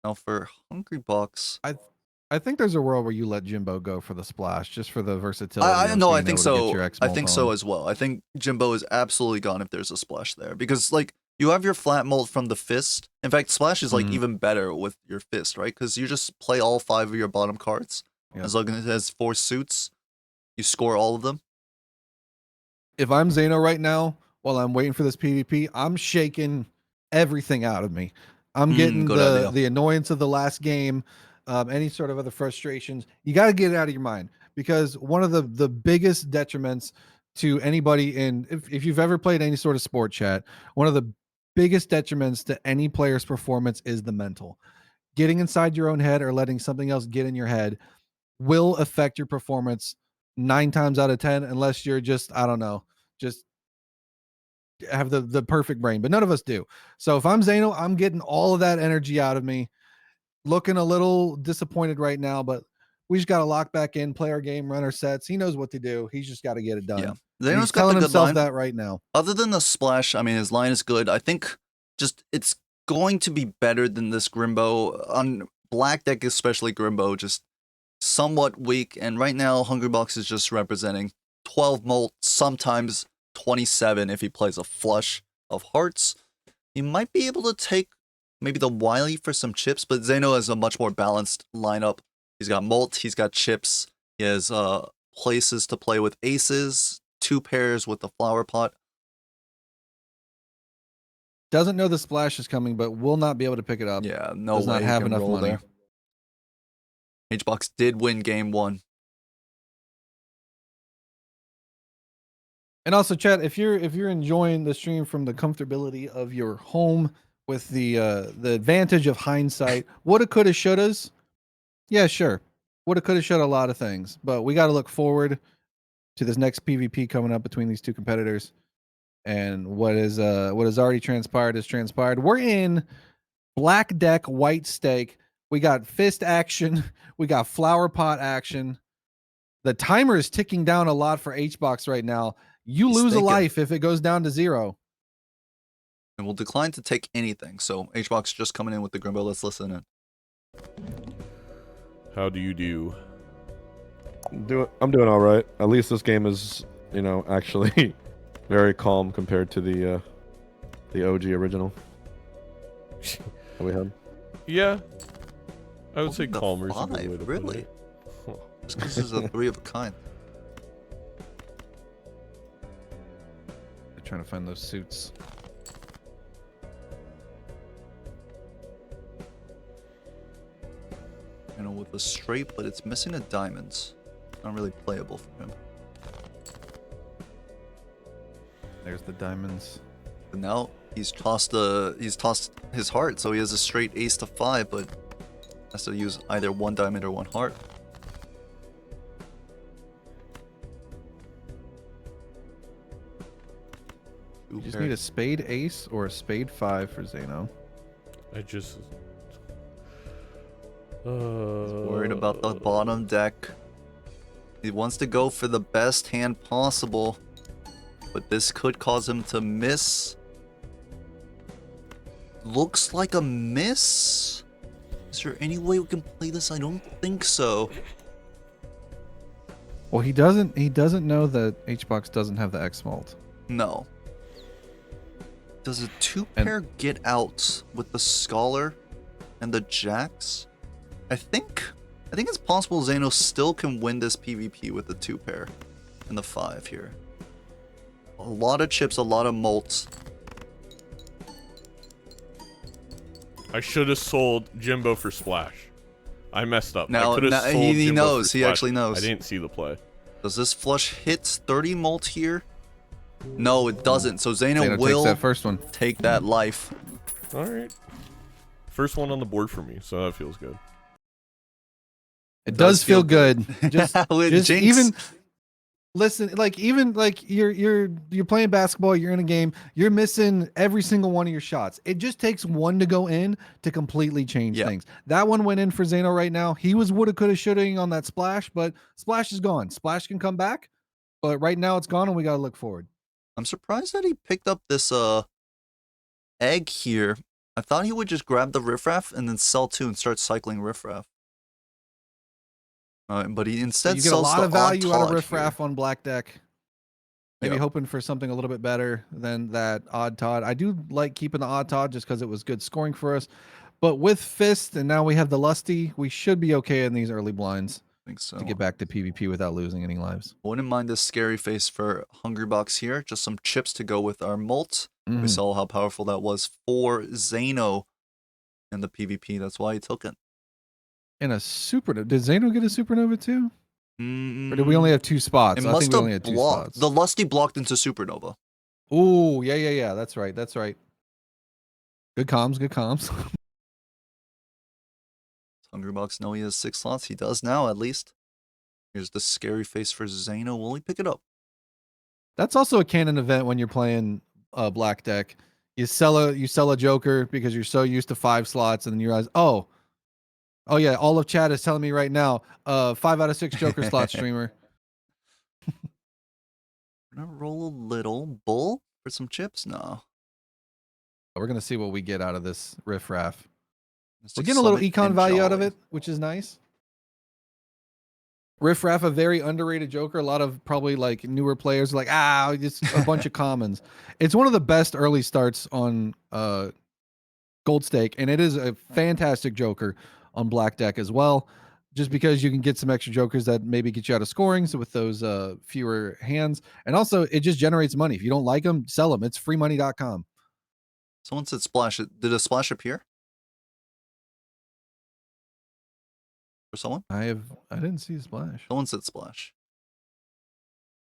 Now for Hungry Box. I think there's a world where you let Jimbo go for the splash, just for the versatility. I of no, being I think able to get so. your X I malt think on. so as well. I think Jimbo is absolutely gone if there's a splash there, because like you have your flat mold from the fist. In fact, splash is like Mhm. even better with your fist, right? Because you just play all 5 of your bottom cards. Yep. As long as it has 4 suits, you score all of them. If I'm Zeno right now, while I'm waiting for this PvP, I'm shaking everything out of me. I'm getting good idea. the annoyance of the last game, any sort of other frustrations. You got to get it out of your mind, because one of the biggest detriments to anybody if you've ever played any sort of sport chat, one of the biggest detriments to any player's performance is the mental. Getting inside your own head or letting something else get in your head will affect your performance 9 times out of 10, unless you're just, I don't know, just have the perfect brain, but none of us do. So if I'm Zeno, I'm getting all of that energy out of me. Looking a little disappointed right now, but we just got to lock back in, play our game, run our sets. He knows what to do. He's just got to get it done. Yeah, And Zeno's he's got telling the good himself line. that right now. Other than the splash, I mean, his line is good. I think just it's going to be better than this Grimbo. On black deck, especially Grimbo, just somewhat weak. And right now, Hungry Box is just representing 12 molt, sometimes 27 if he plays a flush of hearts. He might be able to take maybe the Wily for some chips, but Zeno has a much more balanced lineup. He's got molt, he's got chips, he has places to play with aces, 2 pairs with the flower pot. Doesn't know the splash is coming, but will not be able to pick it up. Yeah, no Does way not he have can enough roll money. there. HBox did win game 1. And also, chat, if you're enjoying the stream from the comfortability of your home with the advantage of hindsight, woulda, coulda, shouldas. Yeah, sure. Woulda, coulda, shoulda a lot of things, but we got to look forward to this next PvP coming up between these 2 competitors. And what has already transpired has transpired. We're in black deck, white stake. We got fist action. We got flower pot action. The timer is ticking down a lot for HBox right now. You He's lose a thinking. life if it goes down to 0. And will decline to take anything. So HBox just coming in with the Grimbo. Let's listen in. How do you do? I'm doing all right. At least this game is, actually very calm compared to the OG original that we had. Yeah, I would say Only the calmer is a good 5, way to really? put it. Just because this is a 3 of a kind. They're trying to find those suits. With a straight, but it's missing a diamonds. Not really playable for him. There's the diamonds. But now he's tossed his heart, so he has a straight ace to 5, but has to use either 1 diamond or 1 heart. You just need a spade ace or a spade 5 for Zeno. I just. Worried about the bottom deck. He wants to go for the best hand possible, but this could cause him to miss. Looks like a miss. Is there any way we can play this? I don't think so. Well, he doesn't know that HBox doesn't have the X malt. No. Does a 2-pair get out with the Scholar and the Jacks? I think it's possible Zeno still can win this PvP with the 2-pair and the 5 here. A lot of chips, a lot of molts. I should have sold Jimbo for Splash. I messed up. Now, I could have now sold he Jimbo knows. for He splash. actually knows. I didn't see the play. Does this flush hit 30 mult here? No, it doesn't. So Zeno Zeno takes will that first one. take that life. All right. First one on the board for me, so that feels good. It does feel good. Just, With just Jinx. even listen, like even like you're playing basketball, you're in a game, you're missing every single one of your shots. It just takes one to go in to completely change Yeah. things. That one went in for Zeno right now. He was woulda, coulda, shoulda on that splash, but splash is gone. Splash can come back, but right now it's gone, and we gotta look forward. I'm surprised that he picked up this egg here. I thought he would just grab the riffraff and then sell 2 and start cycling riffraff. But he So instead you get a sells lot the of value odd out of Todd riffraff here. on black deck. Maybe Yep. hoping for something a little bit better than that odd Todd. I do like keeping the odd Todd just because it was good scoring for us. But with Fist and now we have the Lusty, we should be okay in these early blinds I think so. to get back to PvP without losing any lives. Wouldn't mind this scary face for Hungrybox here. Just some chips to go with our mult. We Mhm. saw how powerful that was for Zeno in the PvP. That's why he took it. And a supernova. Did Zeno get a supernova too? Or did we Mm, only have 2 spots? It I must think we only have had 2 blocked. spots. The Lusty blocked into Supernova. Ooh, yeah. That's right. That's right. Good comms. Good comms. Hungrybox know he has 6 slots. He does now, at least. Here's the scary face for Zeno. Will he pick it up? That's also a canon event when you're playing black deck. You sell a Joker because you're so used to 5 slots, and then you realize, oh yeah, all of chat is telling me right now, 5 out of 6 Joker slot streamer. Gonna roll a little bull for some chips? No. We're gonna see what we get out of this riffraff. We're Mystic getting a little Summit econ and value out of Jolly. it, which is nice. Riffraff, a very underrated Joker. A lot of probably like newer players are like, just a bunch of commons. It's one of the best early starts on Gold Stake, and it is a fantastic Joker on Black Deck as well. Just because you can get some extra Jokers that maybe get you out of scoring, so with those fewer hands, and also it just generates money. If you don't like them, sell them. It's freemoney.com. Someone said splash. Did a splash appear? For someone? I didn't see a splash. Someone said splash.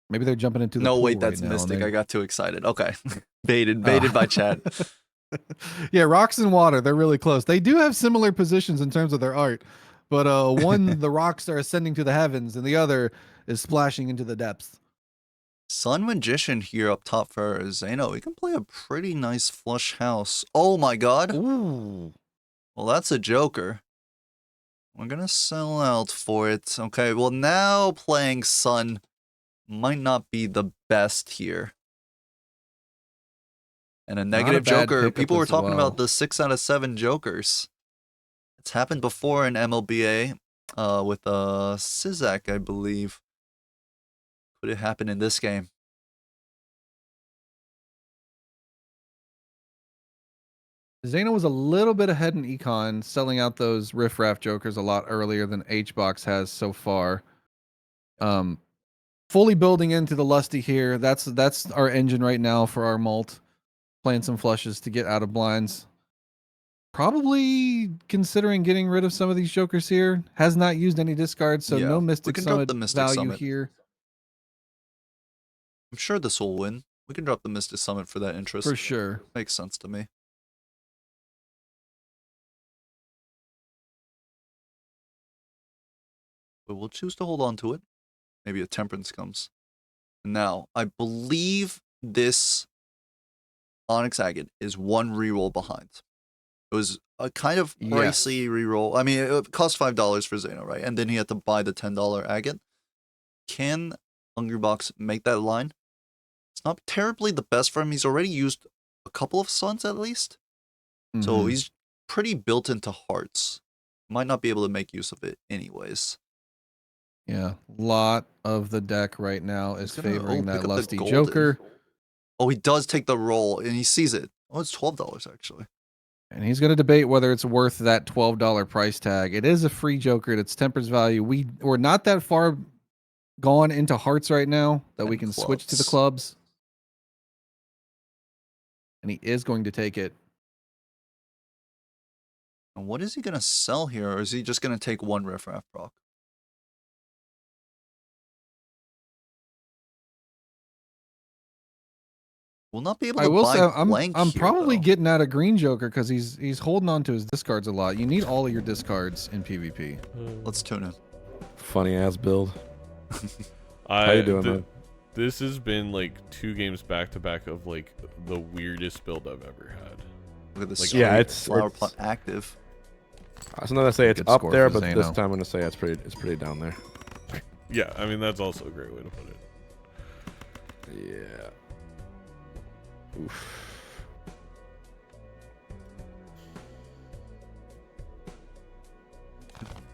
Maybe they're jumping into the No, pool wait, that's right now, and Mystic. they- I got too excited. Okay. baited by chat. Yeah, rocks and water, they're really close. They do have similar positions in terms of their art, but one the rocks are ascending to the heavens, and the other is splashing into the depths. Sun Magician here up top for Zeno. He can play a pretty nice flush house. Oh my god. Ooh. Well, that's a Joker. We're gonna sell out for it. Okay, well now playing Sun might not be the best here. And a negative bad Joker. pickup People were as talking well. about the 6 out of 7 Jokers. It's happened before in MLBA with Sizak, I believe. Could it happen in this game? Zeno was a little bit ahead in econ, selling out those riffraff Jokers a lot earlier than HBox has so far. Fully building into the Lusty here. That's our engine right now for our mult. Playing some flushes to get out of blinds. Probably considering getting rid of some of these Jokers here. Has not used any discards, so Yeah, no we Mystic can drop Summit the Mystic value Summit. here. I'm sure this will win. We can drop the Mystic Summit for that interest. For sure. Makes sense to me. But we'll choose to hold on to it. Maybe a Temperance comes. Now, I believe this Onyx Agate is 1 reroll behind. It was a kind of pricey reroll. I mean, it cost $5 for Zeno, right? And then he had to buy the $10 Agate. Can Hungrybox make that line? It's not terribly the best for him. He's already used a couple of Suns at least. So Mhm. he's pretty built into hearts. Might not be able to make use of it anyways. Yeah, a lot of the deck right now is He's gonna, favoring pick that up the Lusty golden. Joker. Oh, he does take the roll and he sees it. Oh, it's $12 actually. And he's going to debate whether it's worth that $12 price tag. It is a free Joker. It's Temper's value. We're not that far gone into hearts right now that we And can switch to the clubs. clubs. And he is going to take it. And what is he gonna sell here, or is he just gonna take one riffraff proc? We'll not be able I to will buy say blank I'm here, probably though. getting out of Green Joker because he's holding on to his discards a lot. You need all of your discards in PvP. Let's tune in. Funny ass build. How you doing, man? This has been like 2 games back to back of like the weirdest build I've ever had. Look at this. Like, yeah, flower pot active. I was not gonna say it's Good up score there, for but this Zeno. time I'm gonna say it's pretty down there. Yeah, I mean that's also a great way to put it. Yeah. Oof.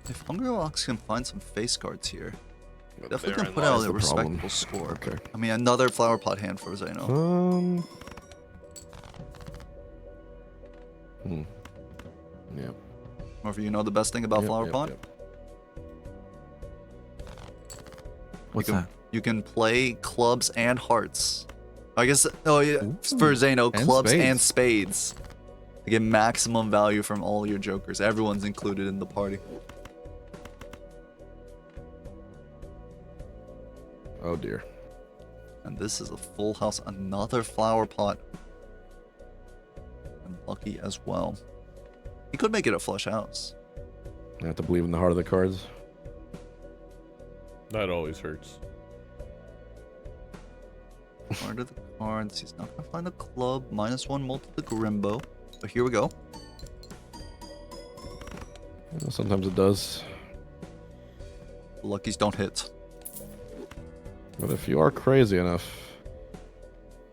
If Hungrybox can find some face cards here, But definitely therein can put lies out a the problem. respectable score. Okay. I mean, another flower pot hand for Zeno. Yeah. Or you know the best thing about flower pot? What's you can, that? You can play clubs and hearts. I guess, oh yeah, Ooh. for Zeno, And clubs spades. and spades. To get maximum value from all your jokers. Everyone's included in the party. Oh dear. And this is a full house, another flower pot. And lucky as well. He could make it a flush house. I have to believe in the heart of the cards. That always hurts. Part of the cards. He's not gonna find the club. -1 multi the Grimbo. But here we go. Sometimes it does. The luckies don't hit. But if you are crazy enough,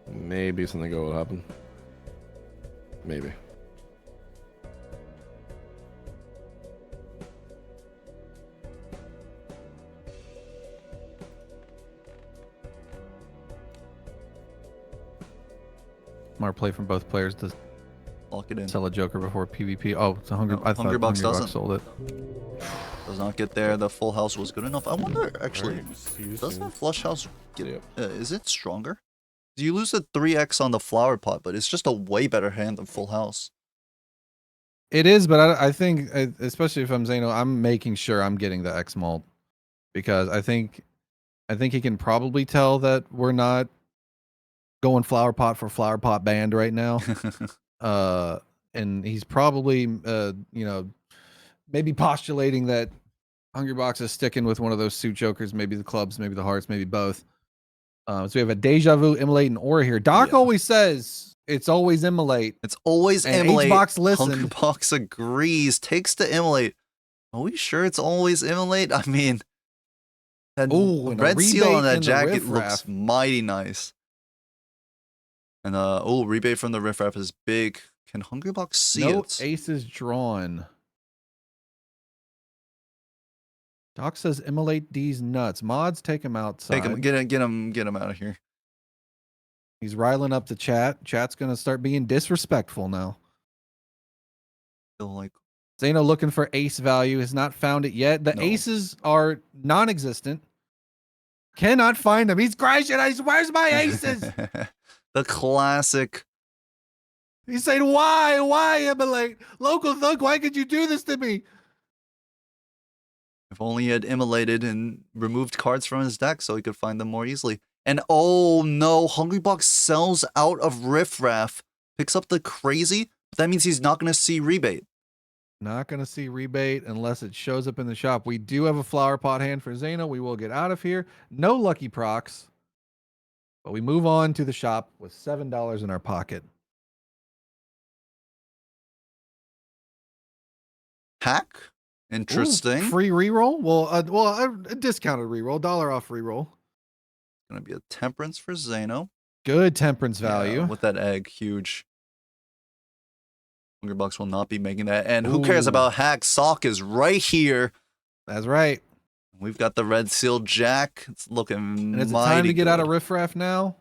maybe something good will happen. Maybe. Smart play from both players to Lock it in. sell a Joker before PvP. Oh, it's a Hungry. No, I thought Hungrybox Hungrybox doesn't. sold it. Does not get there. The full house was good enough. I wonder, actually, Alright, see you does soon. that flush house get? Yep. Is it stronger? You lose the 3x on the flower pot, but it's just a way better hand than full house. It is, but I think, especially if I'm Zeno, I'm making sure I'm getting the X mult because I think he can probably tell that we're not going flower pot for flower pot band right now. And he's probably, you know, maybe postulating that Hungrybox is sticking with one of those suit jokers, maybe the clubs, maybe the hearts, maybe both. So we have a Deja Vu, Immolate, and Aura here. Doc Yeah. always says it's always Immolate. It's always And Immolate. H-Box listened. Hungrybox agrees. Takes the Immolate. Are we sure it's always Immolate? I mean, that Ooh, and a red seal on rebate that in the jacket riffraff. looks mighty nice. And rebate from the riffraff is big. Can Hungrybox see No it? aces drawn. Doc says Immolate D's nuts. Mods, take him outside. Take him, get him out of here. He's riling up the chat. Chat's gonna start being disrespectful now. Feel like Zeno looking for ace value, has not found it yet. The No. aces are non-existent. Cannot find them. He's crashing. Where's my aces? the classic. He's saying, why? Why, Immolate? Local Thug, why could you do this to me? If only he had immolated and removed cards from his deck so he could find them more easily. And oh no, Hungrybox sells out of Riffraff, picks up the crazy, but that means he's not going to see rebate. Not going to see rebate unless it shows up in the shop. We do have a flower pot hand for Zeno. We will get out of here. No lucky procs. But we move on to the shop with $7 in our pocket. Hack? Interesting. Ooh, free reroll? Well, a discounted reroll. $1 off reroll. Going to be a temperance for Zeno. Good temperance Yeah, value. with that egg, huge. Hungrybox will not be making that. And who cares Ooh. about hack? Sock is right here. That's right. We've got the red seal jack. It's looking And it's mighty time to get out good. of riffraff now.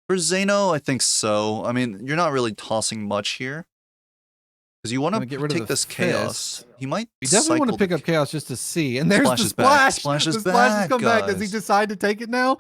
For Zeno, I think so. I mean, you're not really tossing much here. Because you want Gonna to get rid of take the this chaos. fist. He might We definitely want to cycle pick the up chaos just to see. And there's Splash the is back. splash. Splash is the splash has back, come back. Does he guys. decide to take it now?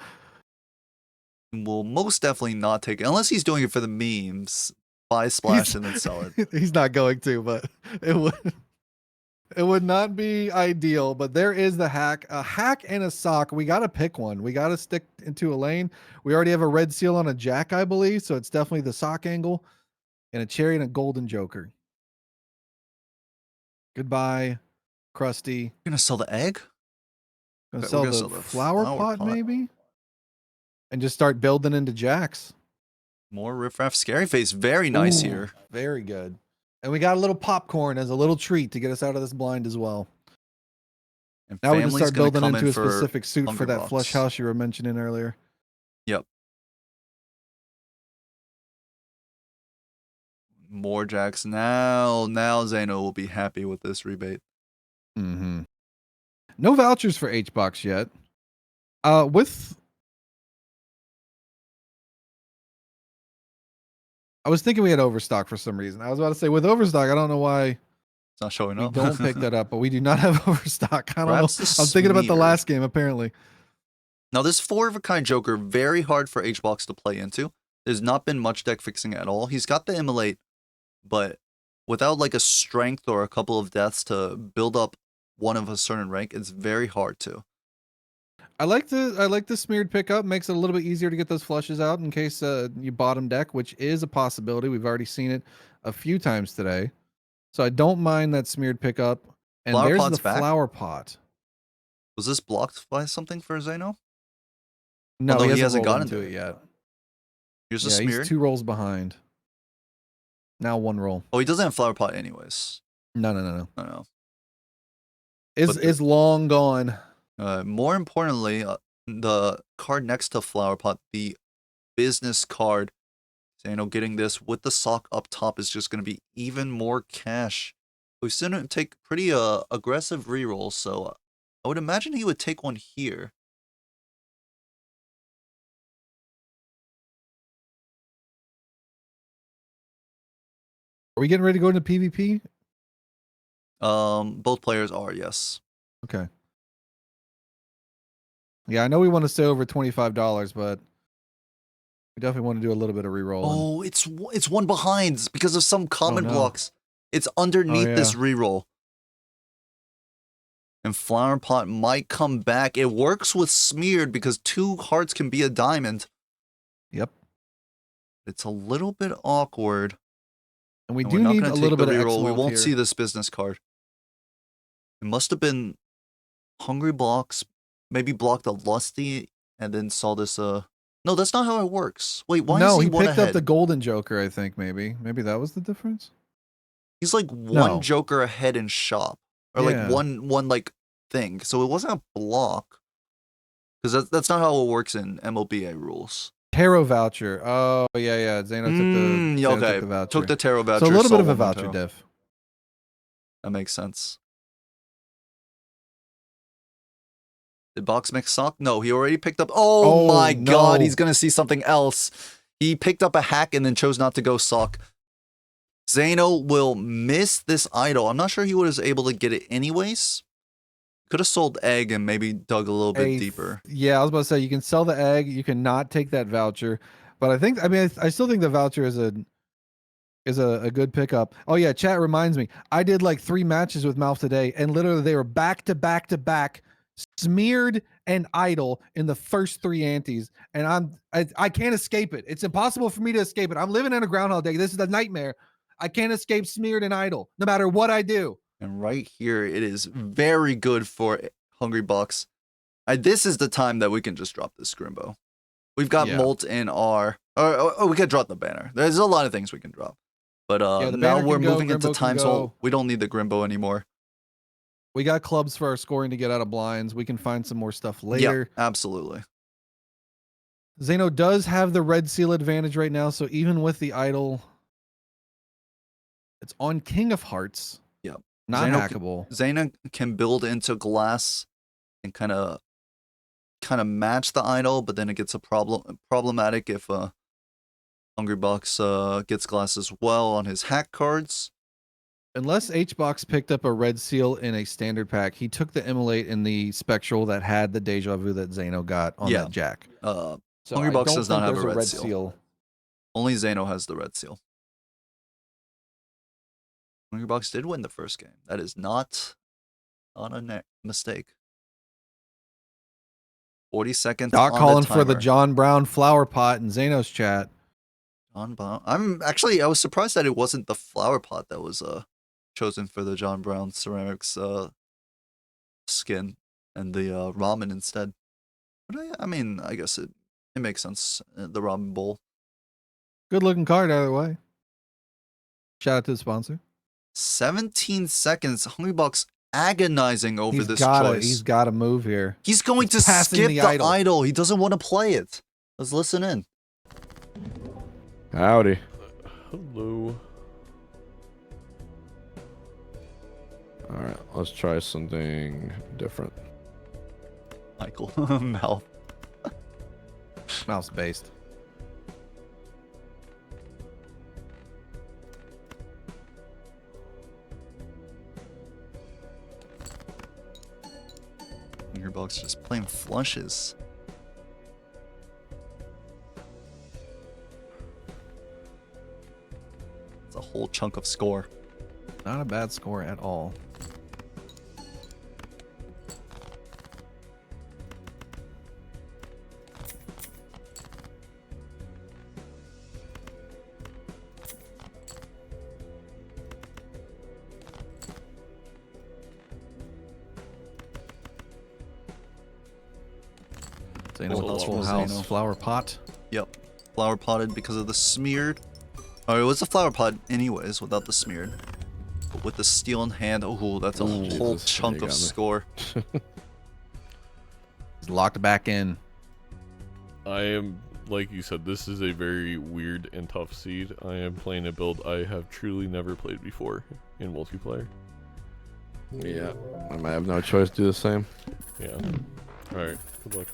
Will most definitely not take it. Unless he's doing it for the memes. buy splash and then sell it. He's not going to, but it would not be ideal. But there is the hack, a hack and a sock. We got to pick one. We got to stick into a lane. We already have a red seal on a jack, I believe, so it's definitely the sock angle, and a cherry and a golden joker. Goodbye, Krusty. You're gonna sell the egg? Gonna Okay, sell we're gonna the sell the flower flower pot, pot. maybe, and just start building into jacks. More riffraff scary face. Very nice Ooh, here. Very good. And we got a little popcorn as a little treat to get us out of this blind as well. And Now we just family's start gonna building come into in a for specific suit for Hungry that Box. flush house you were mentioning earlier. Yep. More jacks now. Now Zeno will be happy with this rebate. Mm-hmm. No vouchers for H-Box yet. I was thinking we had overstock for some reason. I was about to say with overstock, I don't know why It's not showing we up. don't pick that up, but we do not have overstock. I don't Perhaps know. the I'm thinking about the smeared. last game, apparently. Now, this 4-of-a-kind Joker, very hard for H-Box to play into. There's not been much deck fixing at all. He's got the Immolate, but without like a strength or a couple of deaths to build up one of a certain rank, it's very hard to. I like the smeared pickup. Makes it a little bit easier to get those flushes out in case you bottom deck, which is a possibility. We've already seen it a few times today. So I don't mind that smeared pickup. And Flower there's pot's the back? flower pot. Was this blocked by something for Zeno? No, no, he hasn't gotten gotten to to it it. yet. Here's a Yeah, smeared. he's 2 rolls behind. Now 1 roll. Oh, he doesn't have flower pot anyways. No. I know. Is long gone. More importantly, the card next to flower pot, the business card. Zeno getting this with the sock up top is just going to be even more cash. We've seen him take pretty aggressive rerolls, so I would imagine he would take one here. Are we getting ready to go into PvP? Both players are, yes. Okay. Yeah, I know we want to stay over $25, but we definitely want to do a little bit of rerolling. Oh, it's one behind because of some common no. blocks. It's underneath Oh, this yeah. reroll. And flower pot might come back. It works with smeared because 2 hearts can be a diamond. Yep. It's a little bit awkward. And we And do we're not need gonna a take little the bit of reroll. We X-Malt won't here. see this business card. It must have been Hungry Blocks, maybe blocked a Lusty, and then saw this. No, that's not how it works. Wait, why is No, he he one picked ahead? up the golden joker, I think, maybe. Maybe that was the difference? He's like one No. Joker ahead in shop, or Yeah. like one like thing. So it wasn't a block, because that's not how it works in MLBA rules. Tarot voucher. Oh, yeah. Zeno took Okay, the voucher. took the tarot voucher. So a little bit saw of a one voucher tarot. diff. That makes sense. Did Box mix sock? No, he already picked up. Oh, my god, no. he's gonna see something else. He picked up a hack and then chose not to go sock. Zeno will miss this idol. I'm not sure he was able to get it anyways. Could have sold egg and maybe dug a little bit deeper. Yeah, I was about to say you can sell the egg, you cannot take that voucher, but I still think the voucher is a good pickup. Oh yeah, chat reminds me. I did like 3 matches with Malf today, and literally they were back to back to back, smeared and idle in the first 3 antes, and I can't escape it. It's impossible for me to escape it. I'm living in a Groundhog Day. This is a nightmare. I can't escape smeared and idle, no matter what I do. And right here, it is very good for Hungry Bucks. This is the time that we can just drop this Grimbo. We've got Molt in our... Oh, we could drop the banner. There's a lot of things we can drop. But the now banner we're can go, moving into Grimbo can times go. where we don't need the Grimbo anymore. We got clubs for our scoring to get out of blinds. We can find some more stuff later. Yeah, absolutely. Zeno does have the red seal advantage right now, so even with the idol, it's on King of Hearts. Yep. Not hackable. Zeno can build into glass and kind of match the idol, but then it gets problematic if Hungry Box gets glass as well on his hack cards. Unless H-Box picked up a red seal in a standard pack, he took the Immolate in the spectral that had the deja vu that Zeno got on that jack. Hungry Box does not have a red seal. seal. Only Zeno has the red seal. Hungrybox did win the first game. That is not a mistake. 40 seconds Doc on calling the for the timer. John Brown flower pot in Zano's chat. John Brown. I was surprised that it wasn't the flower pot that was chosen for the John Brown ceramics skin and the ramen instead. But I mean, I guess it makes sense. The ramen bowl. Good looking card either way. Shout out to the sponsor. 17 seconds. Hungrybox agonizing over this choice. He's got to move here. He's going to passing skip the the idol. idol. He doesn't want to play it. Let's listen in. Howdy. Hello. All right, let's try something different. Michael. Mouth. Mouse based. Hungrybox just playing flushes. It's a whole chunk of score. Not a bad score at all. Zano with Full the full house. house Zano. flower pot. Yep. Flower potted because of the smeared. Oh, it was a flower pot anyways without the smeared. But with the steel in hand, oh, that's a Ooh, whole Jesus. chunk Yeah, you of got me. score. He's locked back in. I am, like you said, this is a very weird and tough seed. I am playing a build I have truly never played before in multiplayer. Yeah, I might have no choice to do the same. Yeah. Alright, good luck.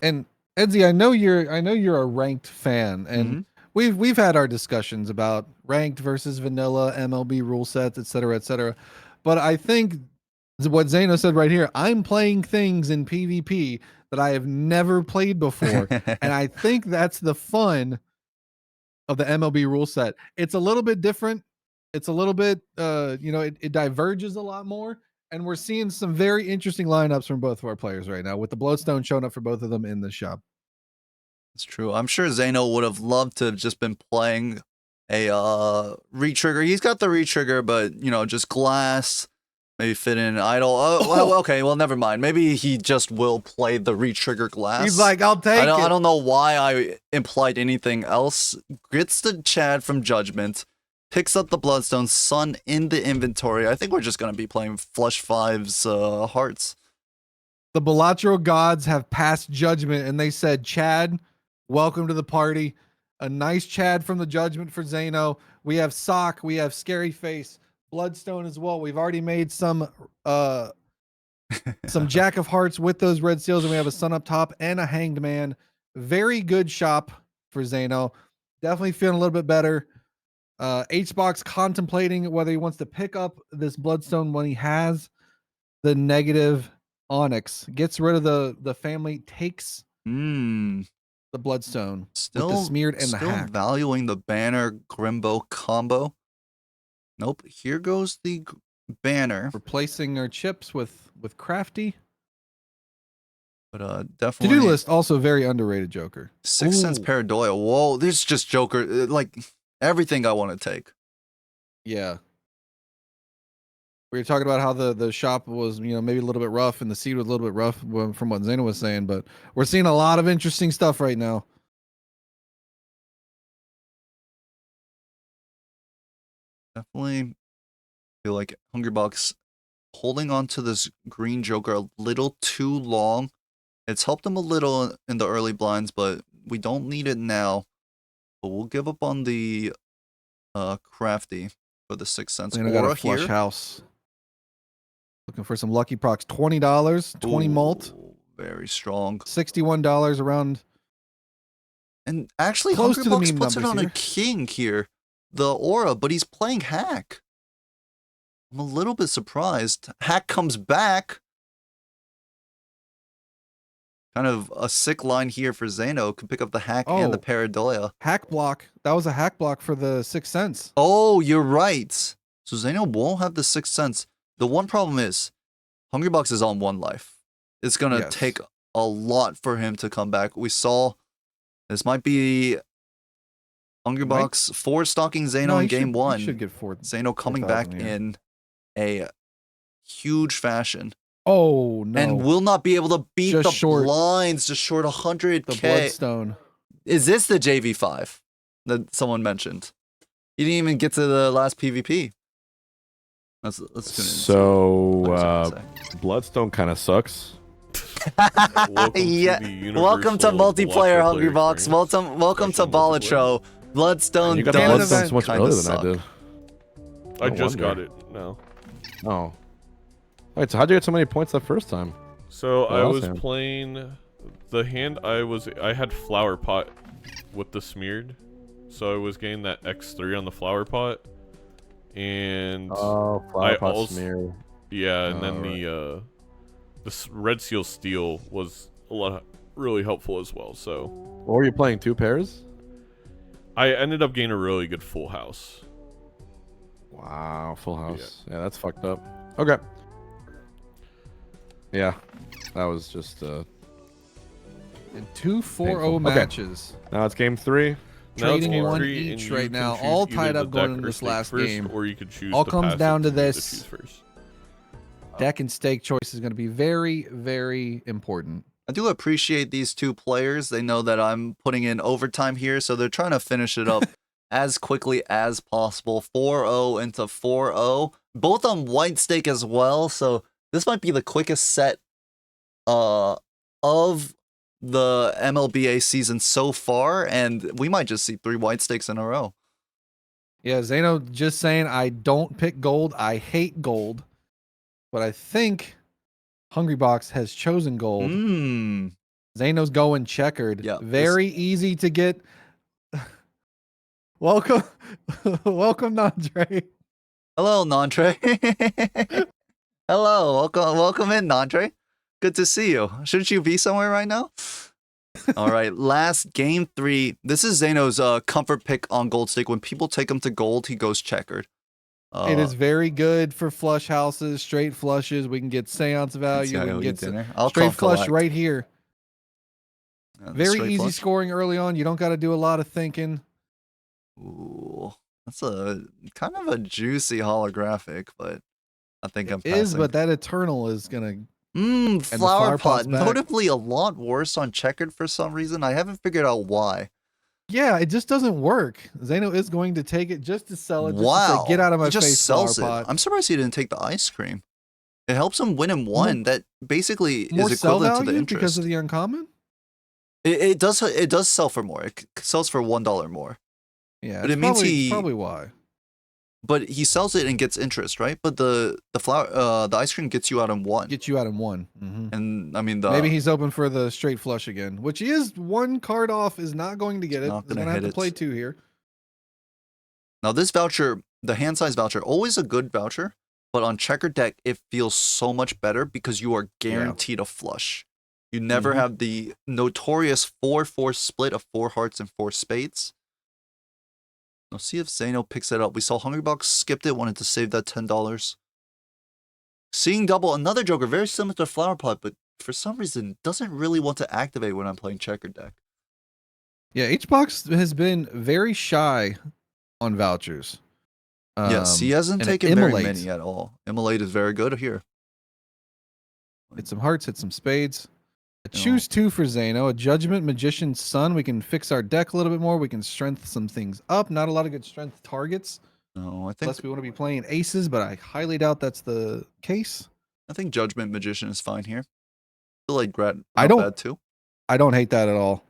And Edsy, I know you're a ranked fan, and we've had our discussions about ranked versus vanilla MLB rule sets, et cetera, et cetera. But I think what Zano said right here, I'm playing things in PvP that I have never played before. And I think that's the fun of the MLB rule set. It's a little bit different. It's a little bit, it diverges a lot more. And we're seeing some very interesting lineups from both of our players right now, with the Bloodstone showing up for both of them in the shop. It's true. I'm sure Zano would have loved to have just been playing a retrigger. He's got the retrigger, but just glass, maybe fit in an idol. Oh, well, okay, well, never mind. Maybe he just will play the retrigger glass. He's like, I'll take it. I don't know why I implied anything else. Gets the Chad from Judgment, picks up the Bloodstone, Sun in the inventory. I think we're just gonna be playing flush fives hearts. The Balatro gods have passed judgment, and they said, Chad, welcome to the party. A nice Chad from the Judgment for Zano. We have Sock, we have Scary Face, Bloodstone as well. We've already made some Jack of Hearts with those red seals, and we have a Sun up top and a Hanged Man. Very good shop for Zano. Definitely feeling a little bit better. H-Box contemplating whether he wants to pick up this Bloodstone when he has the negative Onyx. Gets rid of the family, takes the Bloodstone with the smeared and the hack. Valuing the banner Grimbo combo. Nope. Here goes the banner. Replacing our chips with Crafty. But definitely. To-do list, also very underrated Joker. 6 cents Paradoia. Whoa, this is just Joker. Like everything I want to take. Yeah. We were talking about how the shop was, maybe a little bit rough, and the seed was a little bit rough from what Zeno was saying, but we're seeing a lot of interesting stuff right now. Definitely feel like Hungrybox holding on to this green Joker a little too long. It's helped him a little in the early blinds, but we don't need it now. But we'll give up on the Crafty for the 6 cents. And I got a Aura flush here. house. Looking for some lucky procs. $20, 20 mult. Ooh, very strong. $61 around. And actually, Close to the Hungrybox meme puts it numbers on a here. king here. The Aura, but he's playing Hack. I'm a little bit surprised. Hack comes back. Kind of a sick line here for Zeno. Could pick up the hack and the Oh. Paradoia. Hack block. That was a hack block for the Sixth Sense. Oh, you're right. So Zeno won't have the Sixth Sense. The one problem is, Hungrybox is on 1 life. It's gonna Yes. take a lot for him to come back. We saw this might be Hungrybox 4-stocking Zeno in game 1. He should get 4. Zeno coming back 4,000 here. in a huge fashion. Oh no! And will not be able to beat Just the short. blinds, just short 100k. The Bloodstone. Is this the JV5 that someone mentioned? He didn't even get to the last PvP. Let's tune in. So, Bloodstone kind of sucks. Welcome Yeah. to Welcome to Universal multiplayer, Balatro player Hungrybox. experience. Welcome to Special multiplayer. Balatro. Bloodstone You got the Canada does Bloodstone so much kinda earlier than suck. I did. I No just got wonder. it now. Oh. Wait, so how'd you get so many points that first time? So I else was hand? playing the hand I had flower pot with the smeared. So I was getting that X3 on the flower pot. And Oh, I flower pot also- smear. yeah, and then right. the red seal steel was really helpful as well. So What were you playing? 2 pairs? I ended up getting a really good full house. Wow, full house. Yeah, that's fucked up. Okay. Yeah, that was just And 2 4-0 Painful. Okay. matches. now it's game 3. Now it's Trading game one 3, each and you right can now, choose all either tied the up going deck into or this stake last first, game. or you could choose All the comes passive down to do the this. choose first. Deck and stake choice is going to be very, very important. I do appreciate these 2 players. They know that I'm putting in overtime here, so they're trying to finish it up as quickly as possible. 4-0 into 4-0. Both on white stake as well, so this might be the quickest set of the MLBA season so far, and we might just see 3 white stakes in a row. Yeah, Zeno just saying, I don't pick gold. I hate gold. But I think Hungrybox has chosen gold. Zeno's going checkered. Yeah, Very easy to get. Welcome, welcome, Nandre. Hello, Nantre. Hello, welcome in, Nantre. Good to see you. Shouldn't you be somewhere right now? All right, last game 3. This is Zeno's comfort pick on gold stake. When people take him to gold, he goes checkered. It is very good for flush houses, straight flushes. We can get seance value. We can get dinner. I'll straight come flush collect. right here. The Very straight easy flush. scoring early on. You don't got to do a lot of thinking. Ooh, that's a kind of a juicy holographic, but I think I'm It is, passing. but that Eternal is going Flower flower pot, pot's back. notably a lot worse on checkered for some reason. I haven't figured out why. to. Yeah, it just doesn't work. Zeno is going to take it just to sell it. Just Wow, to say, get out of my he just face, sells flower it. pot. I'm surprised he didn't take the ice cream. It helps him win in 1. That basically More is sell equivalent to the value interest. because of the uncommon? It does sell for more. It sells for $1 more. Yeah, But it's it means probably, he- probably why. But he sells it and gets interest, right? But the ice cream gets you out in 1. Get you out in 1. Mhm. And I mean Maybe he's open for the straight flush again, which he is 1 card off, is not going to get it. Not He's gonna going to have hit to play it. 2 here. Now this voucher, the hand size voucher, always a good voucher, but on checkered deck it feels so much better because you are guaranteed a flush. You never Mhm. have the notorious 4-4 split of 4 hearts and 4 spades. Now see if Zeno picks it up. We saw Hungrybox skipped it, wanted to save that $10. Seeing double, another joker, very similar to Flower Pot, but for some reason doesn't really want to activate when I'm playing checkered deck. Yeah, each box has been very shy on vouchers. Yes, he hasn't and taken very Immolate. many at all. Immolate is very good here. Hit some hearts, hit some spades. A No. choose 2 for Zeno. A Judgment, Magician's Son. We can fix our deck a little bit more. We can strength some things up. Not a lot of good strength targets. No, I think Unless we want to be playing aces, but I highly doubt that's the case. Judgment Magician is fine here. Delayed Grat, I not don't- bad too. I don't hate that at all.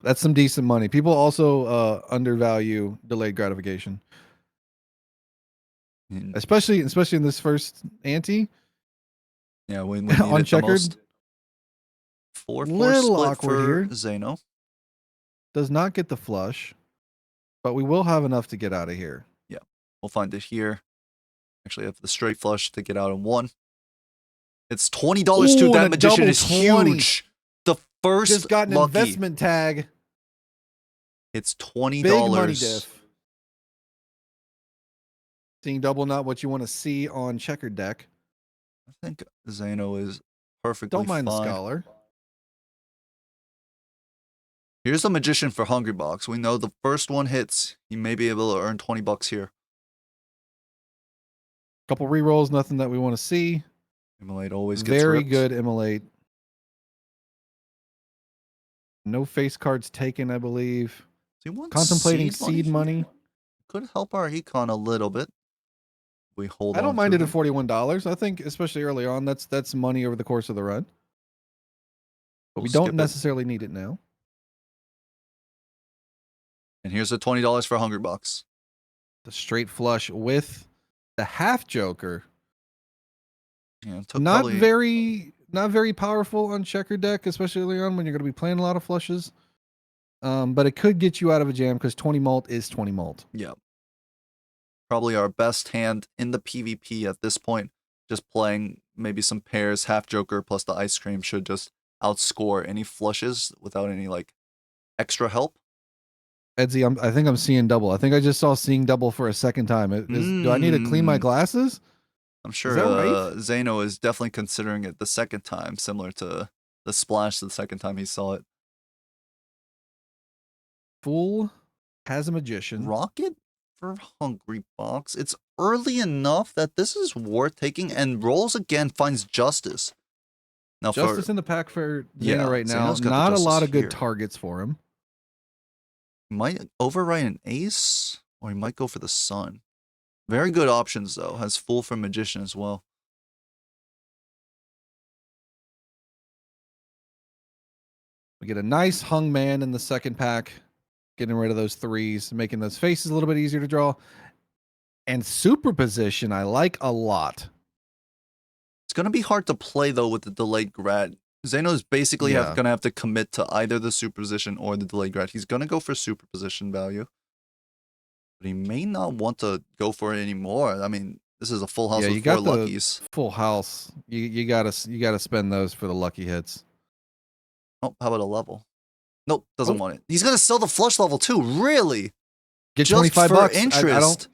That's some decent money. People also undervalue delayed gratification, Mm, especially in this first ante. Yeah, we need On it the checkered, most. 4-4 little split awkward for here. Zeno. Does not get the flush, but we will have enough to get out of here. We'll find it here. Actually, I have the straight flush to get out in 1. It's $20 too. Ooh, That and a magician double is 20. huge. The first Just got an lucky. investment tag. It's $20. Big money diff. Seeing double, not what you want to see on checkered deck. I think Zeno is perfectly Don't mind the fine. scholar. Here's the magician for Hungry Box. We know the first one hits. He may be able to earn $20 here. Couple rerolls, nothing that we want to see. Immolate always gets Very ripped. good immolate. No face cards taken, I believe. Do you want Contemplating seed seed money. here? Could help our econ a little bit. We hold I don't on mind to it at him. $41. I think, especially early on, that's money over the course of the run. But We'll we skip don't it. necessarily need it now. And here's the $20 for Hungry Box. The straight flush with the half joker. Yeah, it took Not probably very powerful on checker deck, especially early on when you're going to be playing a lot of flushes. But it could get you out of a jam because 20 malt is 20 malt. yeah. Probably our best hand in the PvP at this point. Just playing maybe some pairs, half joker plus the ice cream should just outscore any flushes without any like extra help. Edsy, I think I'm seeing double. I think I just saw seeing double for a second time. Do I need to clean my glasses? I'm sure that right? Zeno is definitely considering it the second time, similar to the splash the second time he saw it. Fool has a magician. Rocket for Hungry Box. It's early enough that this is worth taking, and rolls again, finds justice. Now Justice for in the pack for Yeah, Zeno right now. Zeno's got the Not a lot justice of good here. targets for him. might overwrite an ace, or he might go for the sun. Very good options though. Has Fool for Magician as well. We get a nice hung man in the second pack, getting rid of those threes, making those faces a little bit easier to draw. And superposition, I like a lot. It's gonna be hard to play though with the delayed grad. Zeno's basically Yeah. gonna have to commit to either the superposition or the delayed grad. He's gonna go for superposition value, but he may not want to go for it anymore. I mean, this is a full house Yeah, with you four got the luckies. full house. You gotta spend those for the lucky hits. Oh, how about a level? Nope, doesn't Oh. want it. He's gonna sell the flush level too. Really? Get Just 25 for bucks. interest.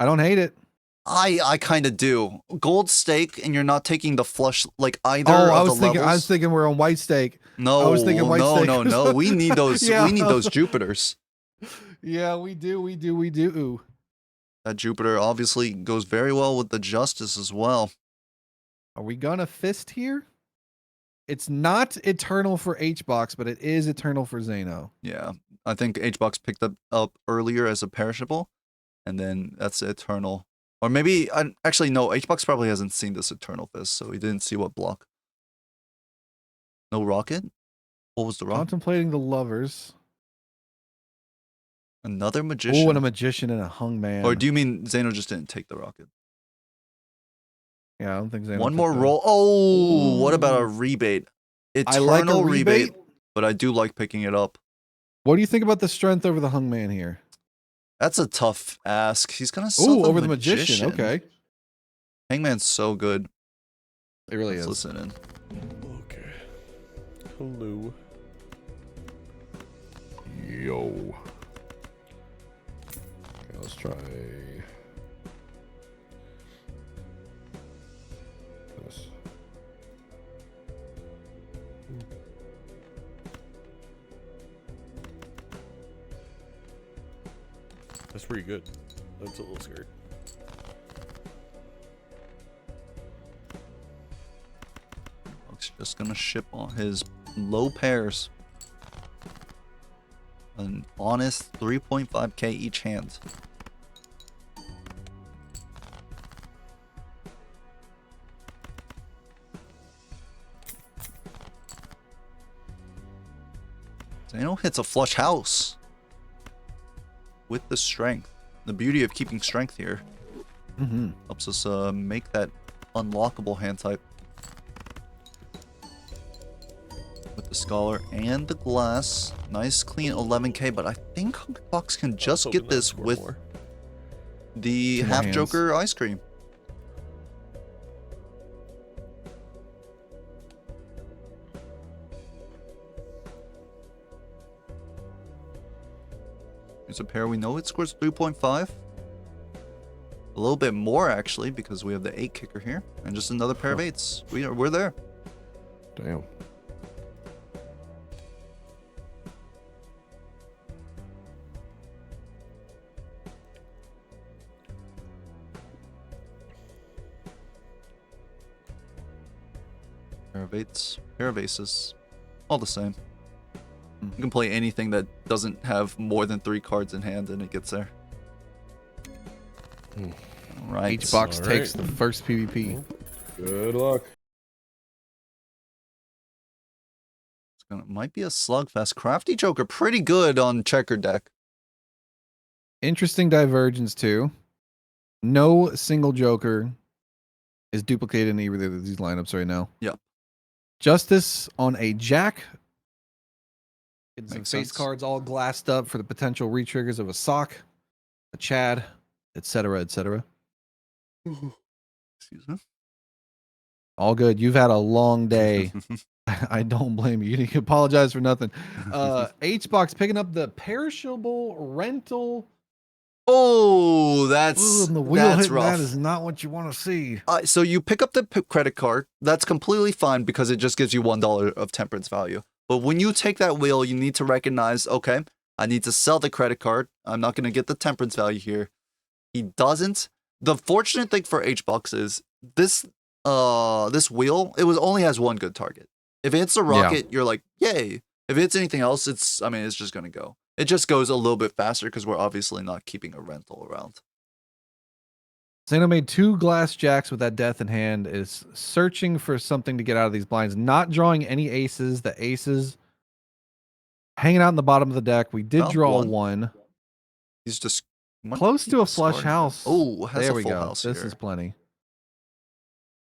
I don't hate it. I kind of do. Gold stake, and you're not taking the flush like either Oh, of I was the thinking. levels. I was thinking we're on white stake. No, I was thinking white no, stake. no. We need those. Yeah. We need those Jupiters. Yeah, we do. That Jupiter obviously goes very well with the Justice as well. Are we gonna fist here? It's not eternal for H-Box, but it is eternal for Zeno. Yeah, I think HBox picked that up earlier as a perishable, and then that's eternal. Or maybe, actually, no, HBox probably hasn't seen this Eternal Fist, so he didn't see what block. No rocket? What was the rocket? Contemplating the lovers. Another magician? Oh, and a magician and a hung man. Or do you mean Zeno just didn't take the rocket? Yeah, I don't think Zeno. One took more the- roll. Oh, what about a Ooh. rebate? I like a Eternal rebate. but I do like picking it up. What do you think about the strength over the hung man here? That's a tough ask. He's gonna sell Oh, the over the magician. Okay, Hangman's so good. it really Let's is. listen in. Okay. Hello. Yo. Okay, let's try this. That's pretty good. That's a little scary. He's just gonna ship on his low pairs. An honest 3.5k each hand. Zeno hits a flush house with the strength. The beauty of keeping strength here Mm-hmm. helps us make that unlockable hand type. With the Scholar and the Glass. Nice clean 11k, but I think Hungrybox can just Hoping get to this score with more. the Two more half hands. Joker ice cream. It's a pair we know it scores 3.5. A little bit more actually because we have the 8 kicker here, and just another pair of 8s. We're there. Damn. Pair of 8s, pair of aces, all the same. You can play anything that doesn't have more than 3 cards in hand, and it gets there. All right. Each box All takes right. the first PvP. Good luck. Might be a slugfest. Crafty Joker, pretty good on checker deck. Interesting divergence too. No single Joker is duplicated in either of these lineups right now. Yep. Justice on a Jack. Getting some Makes face sense. cards all glassed up for the potential retriggers of a sock, a Chad, etc., etc. Excuse me. All good. You've had a long day. I don't blame you. You can apologize for nothing. H-Box picking up the perishable rental. Oh, Ooh, that's and the wheel that's hitting rough. that is not what you want to see. So you pick up the credit card. That's completely fine because it just gives you $1 of temperance value. But when you take that wheel, you need to recognize, okay, I need to sell the credit card. I'm not going to get the temperance value here. He doesn't. The fortunate thing for H-Box is this wheel, only has one good target. If it's a rocket, you're like, yay. If it's anything else, it's just going to go. It just goes a little bit faster because we're obviously not keeping a rental around. Zeno made 2 glass jacks with that death in hand, is searching for something to get out of these blinds, not drawing any aces. The aces hanging out in the bottom of the deck. We did Found draw one. one. He's just Close to a flush house. Oh, has there a we full go. house This here. is plenty.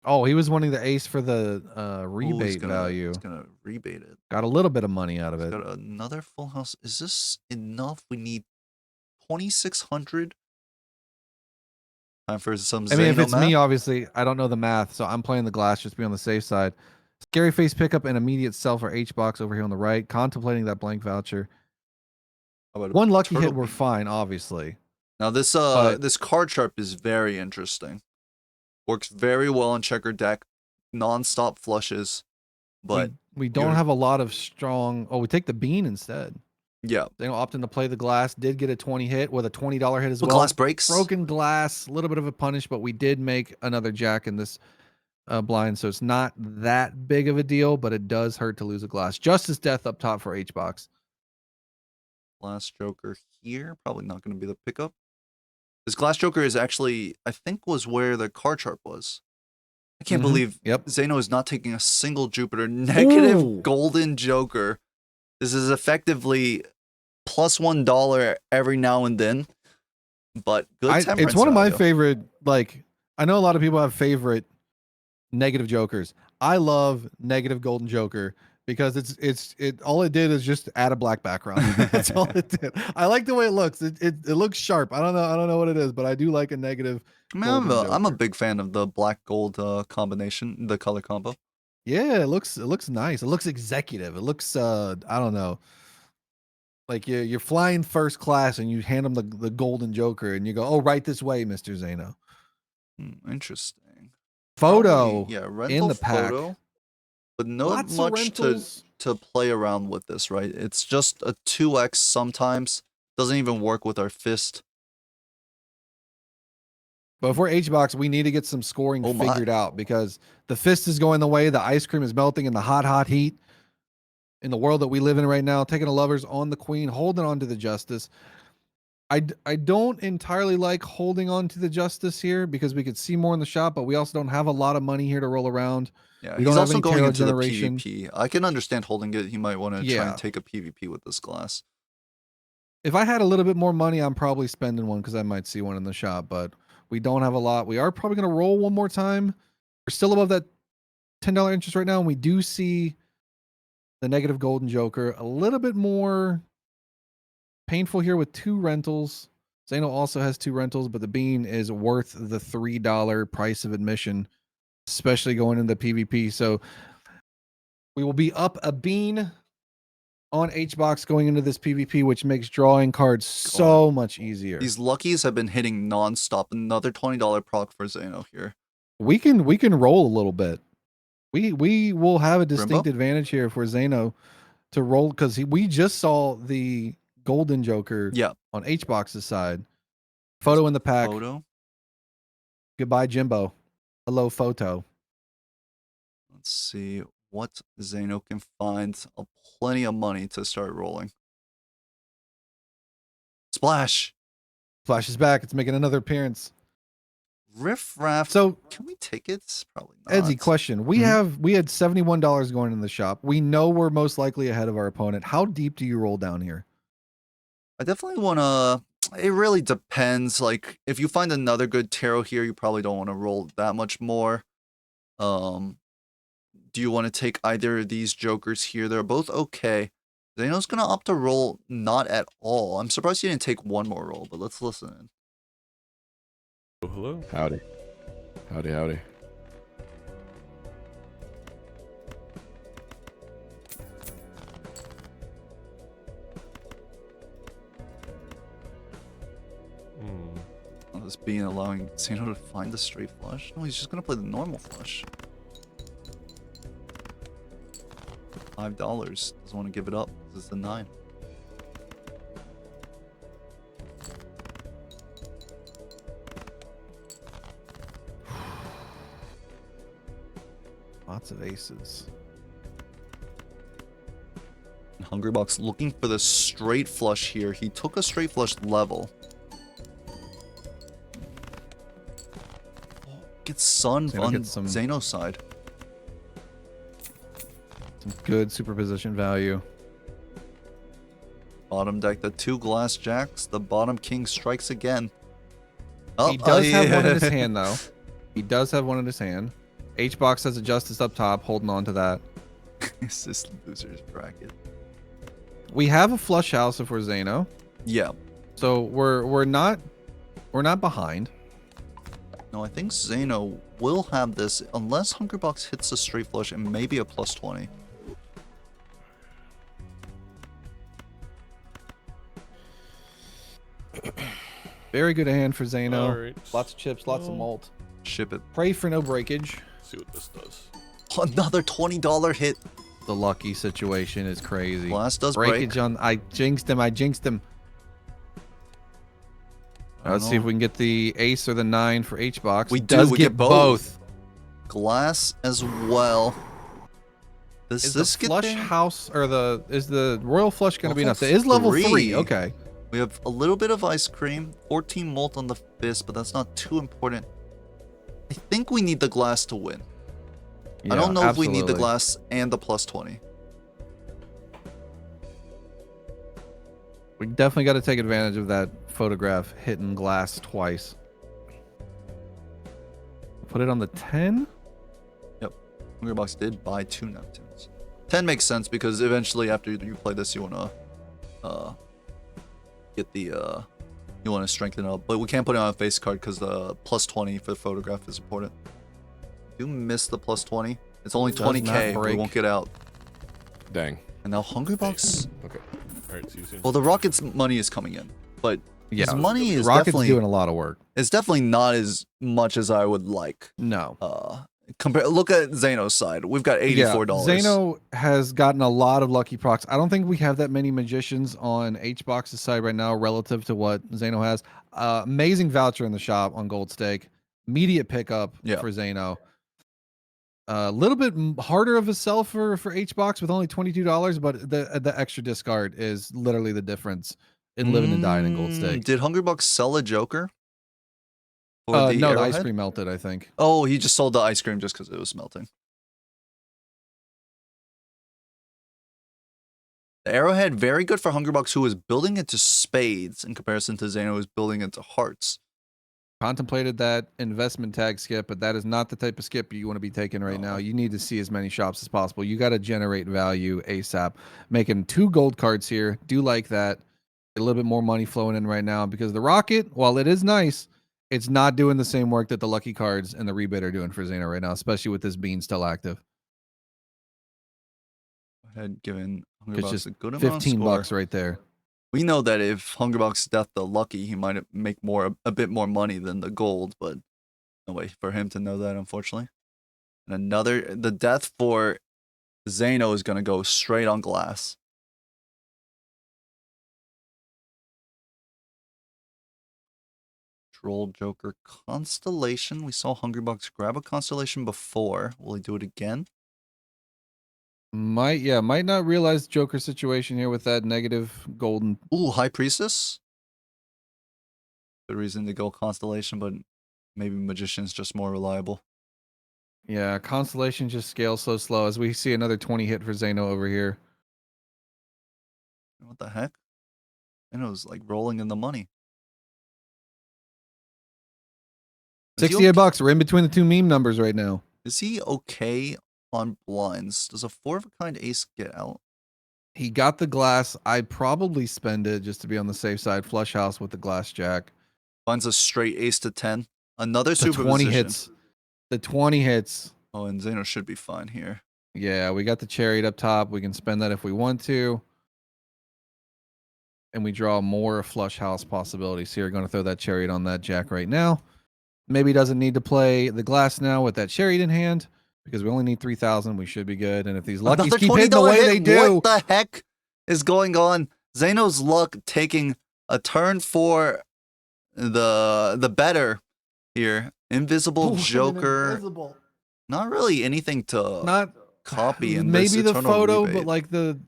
Oh, he was wanting the ace for the Ooh, rebate value. He's gonna rebate it. Got a little bit of money out of He's it. got another full house. Is this enough? We need 2,600. Time for some I mean, if Zeno it's math. me, obviously, I don't know the math, so I'm playing the glass just to be on the safe side. Scary face pickup and immediate sell for H-Box over here on the right. Contemplating that blank voucher. How about a One lucky turtle hit, we're bean? fine, obviously. Now this But- this card sharp is very interesting. Works very well on checker deck, non-stop flushes, but we don't you're- have a lot of strong. Oh, we take the bean instead. yeah. They opting to play the glass. Did get a 20 hit with a $20 hit as Well, well. glass breaks. Broken glass, a little bit of a punish, but we did make another jack in this blind, so it's not that big of a deal, but it does hurt to lose a glass. Justice death up top for H-Box. Glass Joker here, probably not going to be the pickup. This Glass Joker is actually, I think, was where the card sharp was. I can't believe Yep. Zeno is not taking a single Jupiter. Negative Ooh. golden Joker. This is effectively plus $1 every now and then, but good temperance It's one of my value. favorite. Like, I know a lot of people have favorite negative jokers. I love negative golden joker because it all it did is just add a black background. That's all it did. I like the way it looks. It looks sharp. I don't know what it is, but I do like a negative. I mean, I'm a golden Joker. big fan of the black gold combination, the color combo. Yeah, it looks nice. It looks executive. It looks I don't know. Like you're flying first class and you hand them the golden joker and you go, "Oh, right this way, Mr. Zeno." Interesting. Photo Probably, yeah, rental the pack. photo, but not Lots of much rentals. to play around with this, right? It's just a 2x sometimes. Doesn't even work with our fist. But if we're H-Box, we need to get some scoring Oh my. figured out because the fist is going the way, the ice cream is melting in the hot heat in the world that we live in right now. Taking a lovers on the queen, holding on to the justice. I don't entirely like holding on to the justice here because we could see more in the shop, but we also don't have a lot of money here to roll around. Yeah, We he's don't have also any going tarot into generation. the PvP. I can understand holding it. He might want to try Yeah. and take a PvP with this glass. If I had a little bit more money, I'm probably spending one because I might see one in the shop, but we don't have a lot. We are probably going to roll one more time. We're still above that $10 interest right now, and we do see the negative golden joker a little bit more painful here with 2 rentals. Zeno also has 2 rentals, but the bean is worth the $3 price of admission, especially going into PvP. So we will be up a bean on HBox going into this PvP, which makes drawing cards so much easier. These luckies have been hitting nonstop. Another $20 proc for Zeno here. We can roll a little bit. We will have a distinct Grimbo? advantage here for Zeno to roll because we just saw the golden Joker Yeah. on HBox's side. Photo in the pack. Photo. Goodbye, Jimbo. Hello, photo. Let's see what Zeno can find. Plenty of money to start rolling. Splash. Flash is back. It's making another appearance. Riff Raff. So, can we take it? Probably not. Edsy, question. We had $71 going in the shop. We know we're most likely ahead of our opponent. How deep do you roll down here? I definitely want to. It really depends. Like, if you find another good tarot here, you probably don't want to roll that much more. Do you want to take either of these jokers here? They're both okay. Zeno's going to opt to roll not at all. I'm surprised he didn't take one more roll, but let's listen in. Oh, hello. Howdy. Howdy, howdy. This being allowing Zeno to find the straight flush? No, he's just going to play the normal flush. $5. Doesn't want to give it up. This is the 9. Lots of aces. Hungrybox looking for the straight flush here. He took a straight flush level. Get Sun on Zeno's side. Some good superposition value. Bottom deck, the 2 glass jacks. The bottom king strikes again. Oh, He does have one in his hand, though. He does have one in his hand. HBox has a Justice up top, holding on to that. It's this loser's bracket. We have a flush house if we're Zeno. Yeah. So we're not behind. No, I think Zeno will have this unless Hungrybox hits a straight flush and maybe a plus 20. Very good hand for Zeno. All right. Lots of chips, lots of malt. Ship it. Pray for no breakage. See what this does. Another $20 hit. The lucky situation is crazy. Glass does break. Breakage on. I jinxed him. Let's see if we can get the ace or the 9 for HBox. We does we get both. Glass as well. Does Is this the get flush there? house or is the royal flush going to be enough? It Level is level 3. 3. Okay. We have a little bit of ice cream, 14 malt on the fist, but that's not too important. I think we need the glass to win. I don't know if we need the absolutely. glass and the plus 20. We definitely got to take advantage of that photograph hitting glass twice. Put it on the 10. Hungrybox did buy 2 Neptunes. 10 makes sense because eventually after you play this, you want to get the you want to strengthen it up, but we can't put it on a face card because the plus 20 for the photograph is important. You miss the plus 20. It's only Does not 20k. We break. won't get out. Dang. And now Hungrybox. Okay. All right, see you soon. Well, the Rockets' money is coming in, but Yeah. his money is Rocket's definitely doing a lot of work. it's definitely not as much as I would like. No. Compare. Look at Zeno's side. We've got $84. Zeno has gotten a lot of lucky procs. I don't think we have that many magicians on HBox's side right now relative to what Zeno has. Amazing voucher in the shop on Gold Stake. Immediate pickup for Zeno. A little bit harder of a sell for HBox with only $22, but the extra discard is literally the difference in living and dying in Gold Stake. Did Hungrybox sell a Joker? Or No, the Arrowhead? ice cream melted, I think. Oh, he just sold the ice cream just because it was melting. The Arrowhead, very good for Hungrybox, who was building into spades in comparison to Zeno, who's building into hearts. Contemplated that investment tag skip, but that is not the type of skip you want to be taking right now. You need to see as many shops as possible. You got to generate value ASAP. Making 2 gold cards here. Do like that. A little bit more money flowing in right now because the Rocket, while it is nice, it's not doing the same work that the lucky cards and the rebid are doing for Zeno right now, especially with this bean still active. ahead, giving It's Hungrybox just a good amount of 15 score. bucks right there. We know that if Hungrybox death the lucky, he might make a bit more money than the gold, but no way for him to know that, unfortunately. And the death for Zeno is gonna go straight on glass. Troll Joker Constellation. We saw Hungrybox grab a Constellation before. Will he do it again? Might not realize Joker situation here with that negative golden. Ooh, High Priestess. Good reason to go Constellation, but maybe Magician's just more reliable. Yeah, Constellation just scales so slow as we see another 20 hit for Zeno over here. What the heck? Zeno's like rolling in the money. Is he 68 bucks. We're in between the two meme numbers right now. Is he okay on blinds? Does a 4 of a kind ace get out? He got the glass. I'd probably spend it just to be on the safe side. Flush house with the glass jack. Finds a straight ace to 10. Another The super 20 position. hits. The 20 hits. Oh, and Zeno should be fine here. Yeah, we got the chariot up top. We can spend that if we want to. And we draw more flush house possibilities here. Going to throw that chariot on that jack right now. Maybe doesn't need to play the glass now with that chariot in hand because we only need 3,000. We should be good. And if these luckies Another keep hitting the $20 way hit? they do, What the heck is going on? Zeno's luck taking a turn for the better here. Invisible Joker. Invisible. Not really anything to Not copy in maybe this the eternal photo, rebate. but like the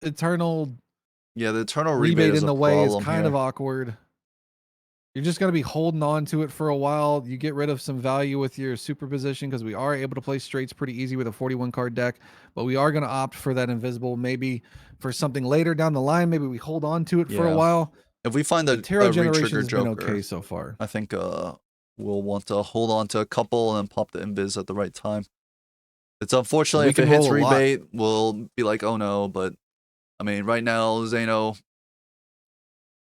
eternal Yeah, the eternal rebate is in a the way is problem kind here. of awkward. You're just going to be holding on to it for a while. You get rid of some value with your superposition because we are able to play straights pretty easy with a 41 card deck, but we are going to opt for that invisible maybe for something later down the line. Maybe we hold on to it for a Yeah. while. If we find The a Tarot generation re-trigger has been Joker, okay so far. I think we'll want to hold on to a couple and then pop the invis at the right time. It's unfortunately We if it can hits roll a lot. rebate, we'll be like, oh no, but I mean right now Zeno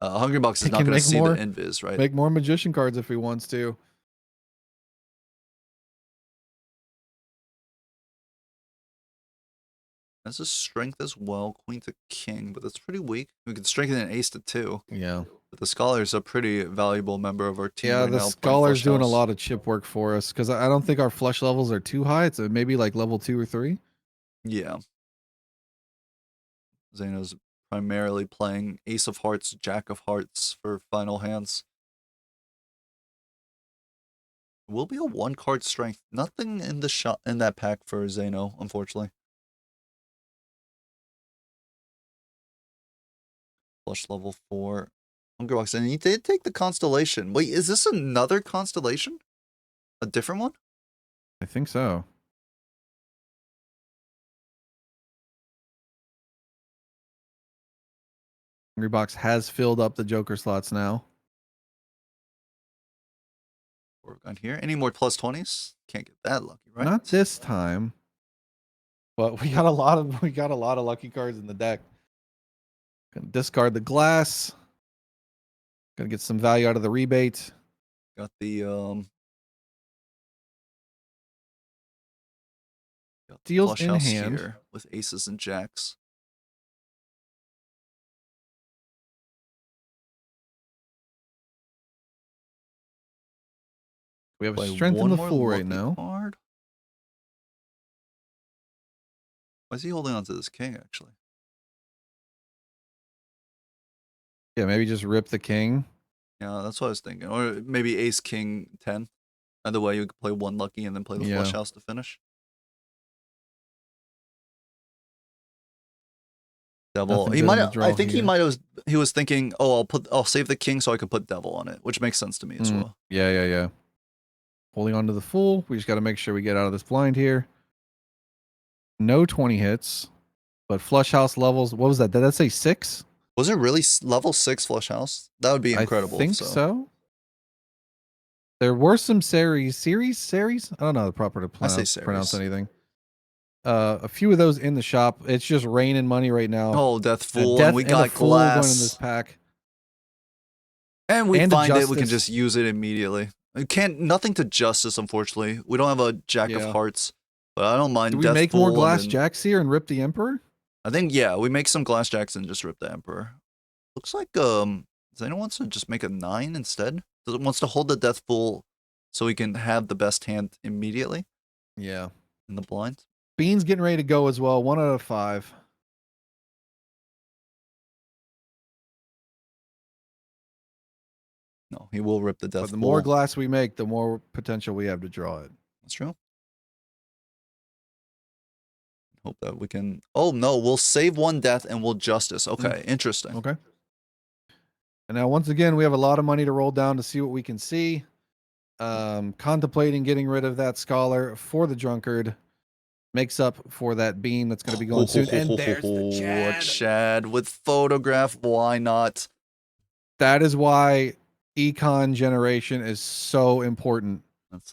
Hungrybox is He not can gonna make see more- the invis, right? Make more magician cards if he wants to. That's a strength as well, queen to king, but that's pretty weak. We could strengthen an ace to 2. Yeah. But the scholar's a pretty valuable member of our team Yeah, right the now. playing scholar's Flush doing a House. lot of chip work for us because I don't think our flush levels are too high. It's maybe like level 2 or 3. Yeah. Zeno's primarily playing Ace of Hearts, Jack of Hearts for final hands. Will be a 1-card strength. Nothing in the shot in that pack for Zeno, unfortunately. Flush level 4. Hungrybox, and he did take the Constellation. Wait, is this another Constellation? A different one? I think so. Hungrybox has filled up the Joker slots now. We're on here. Any more plus 20s? Can't get that lucky, right? Not this time. But we got a lot of lucky cards in the deck. Gonna discard the glass. Gonna get some value out of the rebate. Got the got the Deals flush in house hand. here with aces and jacks. We have a Play strength in one the more full right lucky now. card. Why is he holding on to this king, actually? Yeah, maybe just rip the king. Yeah, that's what I was thinking. Or maybe ace, king, 10. Either way, you could play one lucky and then play the flush Yeah. house to finish. Devil. Nothing He good might. in the draw I think he here. might have. He was thinking, oh, I'll save the king so I can put devil on it, which makes sense to me as well. Yeah. Holding on to the full. We just got to make sure we get out of this blind here. No 20 hits, but flush house levels. What was that? Did that say 6? Was it really level 6 flush house? That would be incredible. I think so. There were some series. I don't know the proper to I say pronounce series. anything. A few of those in the shop. It's just raining money right now. Oh, Death Fool, Death and we and got a Fool going in this glass. pack. And we And a find it, we can Justice. just use it immediately. We can't, nothing to justice, unfortunately. We don't have a Jack Yeah. of Hearts. But I don't mind Do we Death make more Fool glass and then, jacks here and rip the Emperor? I think, yeah, we make some glass jacks and just rip the Emperor. Looks like Zeno wants to just make a 9 instead. Wants to hold the Death Fool so he can have the best hand immediately Yeah. in the blind. Bean's getting ready to go as well. 1 out of 5. No, he will rip the Death But the Fool. more glass we make, the more potential we have to draw it. That's true. Hope that we can. Oh no, we'll save 1 death and we'll justice. Okay, interesting. Okay. And now once again, we have a lot of money to roll down to see what we can see. Contemplating getting rid of that scholar for the drunkard makes up for that bean that's going to be going soon. And there's the Chad. Chad with photograph. Why not? That is why econ generation is so important.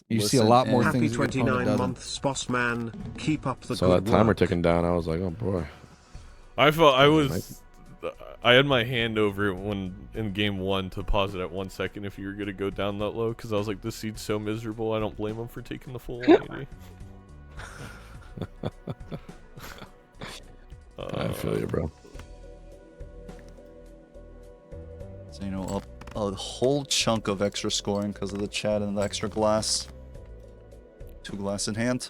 You see a lot more Happy things that your opponent 29 doesn't. months, boss man. Keep up the So good that timer work. ticking down, I was like, oh boy. I felt I had my hand over it when in game 1 to pause it at 1 second if you were gonna go down that low because I was like, this seed's so miserable. I don't blame him for taking the full 180. I feel you, bro. Zeno up a whole chunk of extra scoring because of the Chad and the extra glass. 2 glass in hand.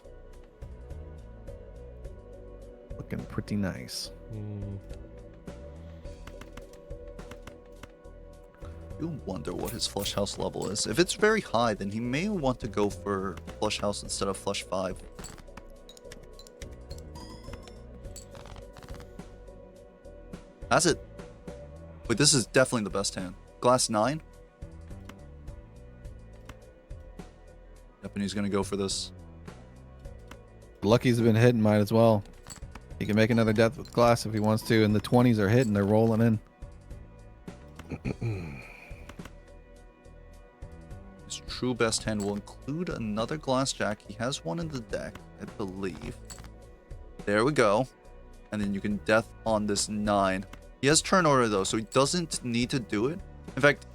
Looking pretty nice. You wonder what his flush house level is. If it's very high, then he may want to go for flush house instead of flush 5. Has it? Wait, this is definitely the best hand. Glass 9? Yep, and he's gonna go for this. Lucky's been hitting mine as well. He can make another death with glass if he wants to, and the 20s are hitting. They're rolling in. His true best hand will include another glass jack. He has one in the deck, I believe. There we go. And then you can death on this 9. He has turn order though, so he doesn't need to do it. In fact,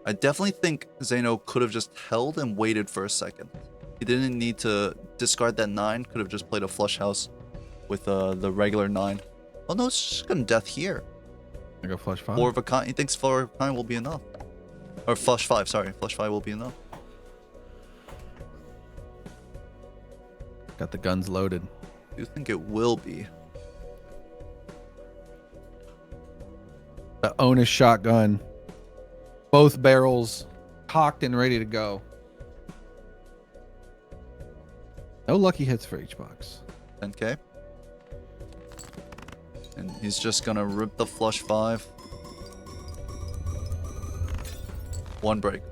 I definitely think Zeno could have just held and waited for a second. He didn't need to discard that 9. Could have just played a flush house with the regular 9. Oh no, it's just gonna death here. I go flush 5. 4 of a kind. He thinks 4 of a kind will be enough. Or flush 5, sorry. Flush 5 will be enough. Got the guns loaded. I do think it will be. The Onus shotgun. Both barrels cocked and ready to go. No lucky hits for each box. 10k. And he's just gonna rip the flush 5. 1 break.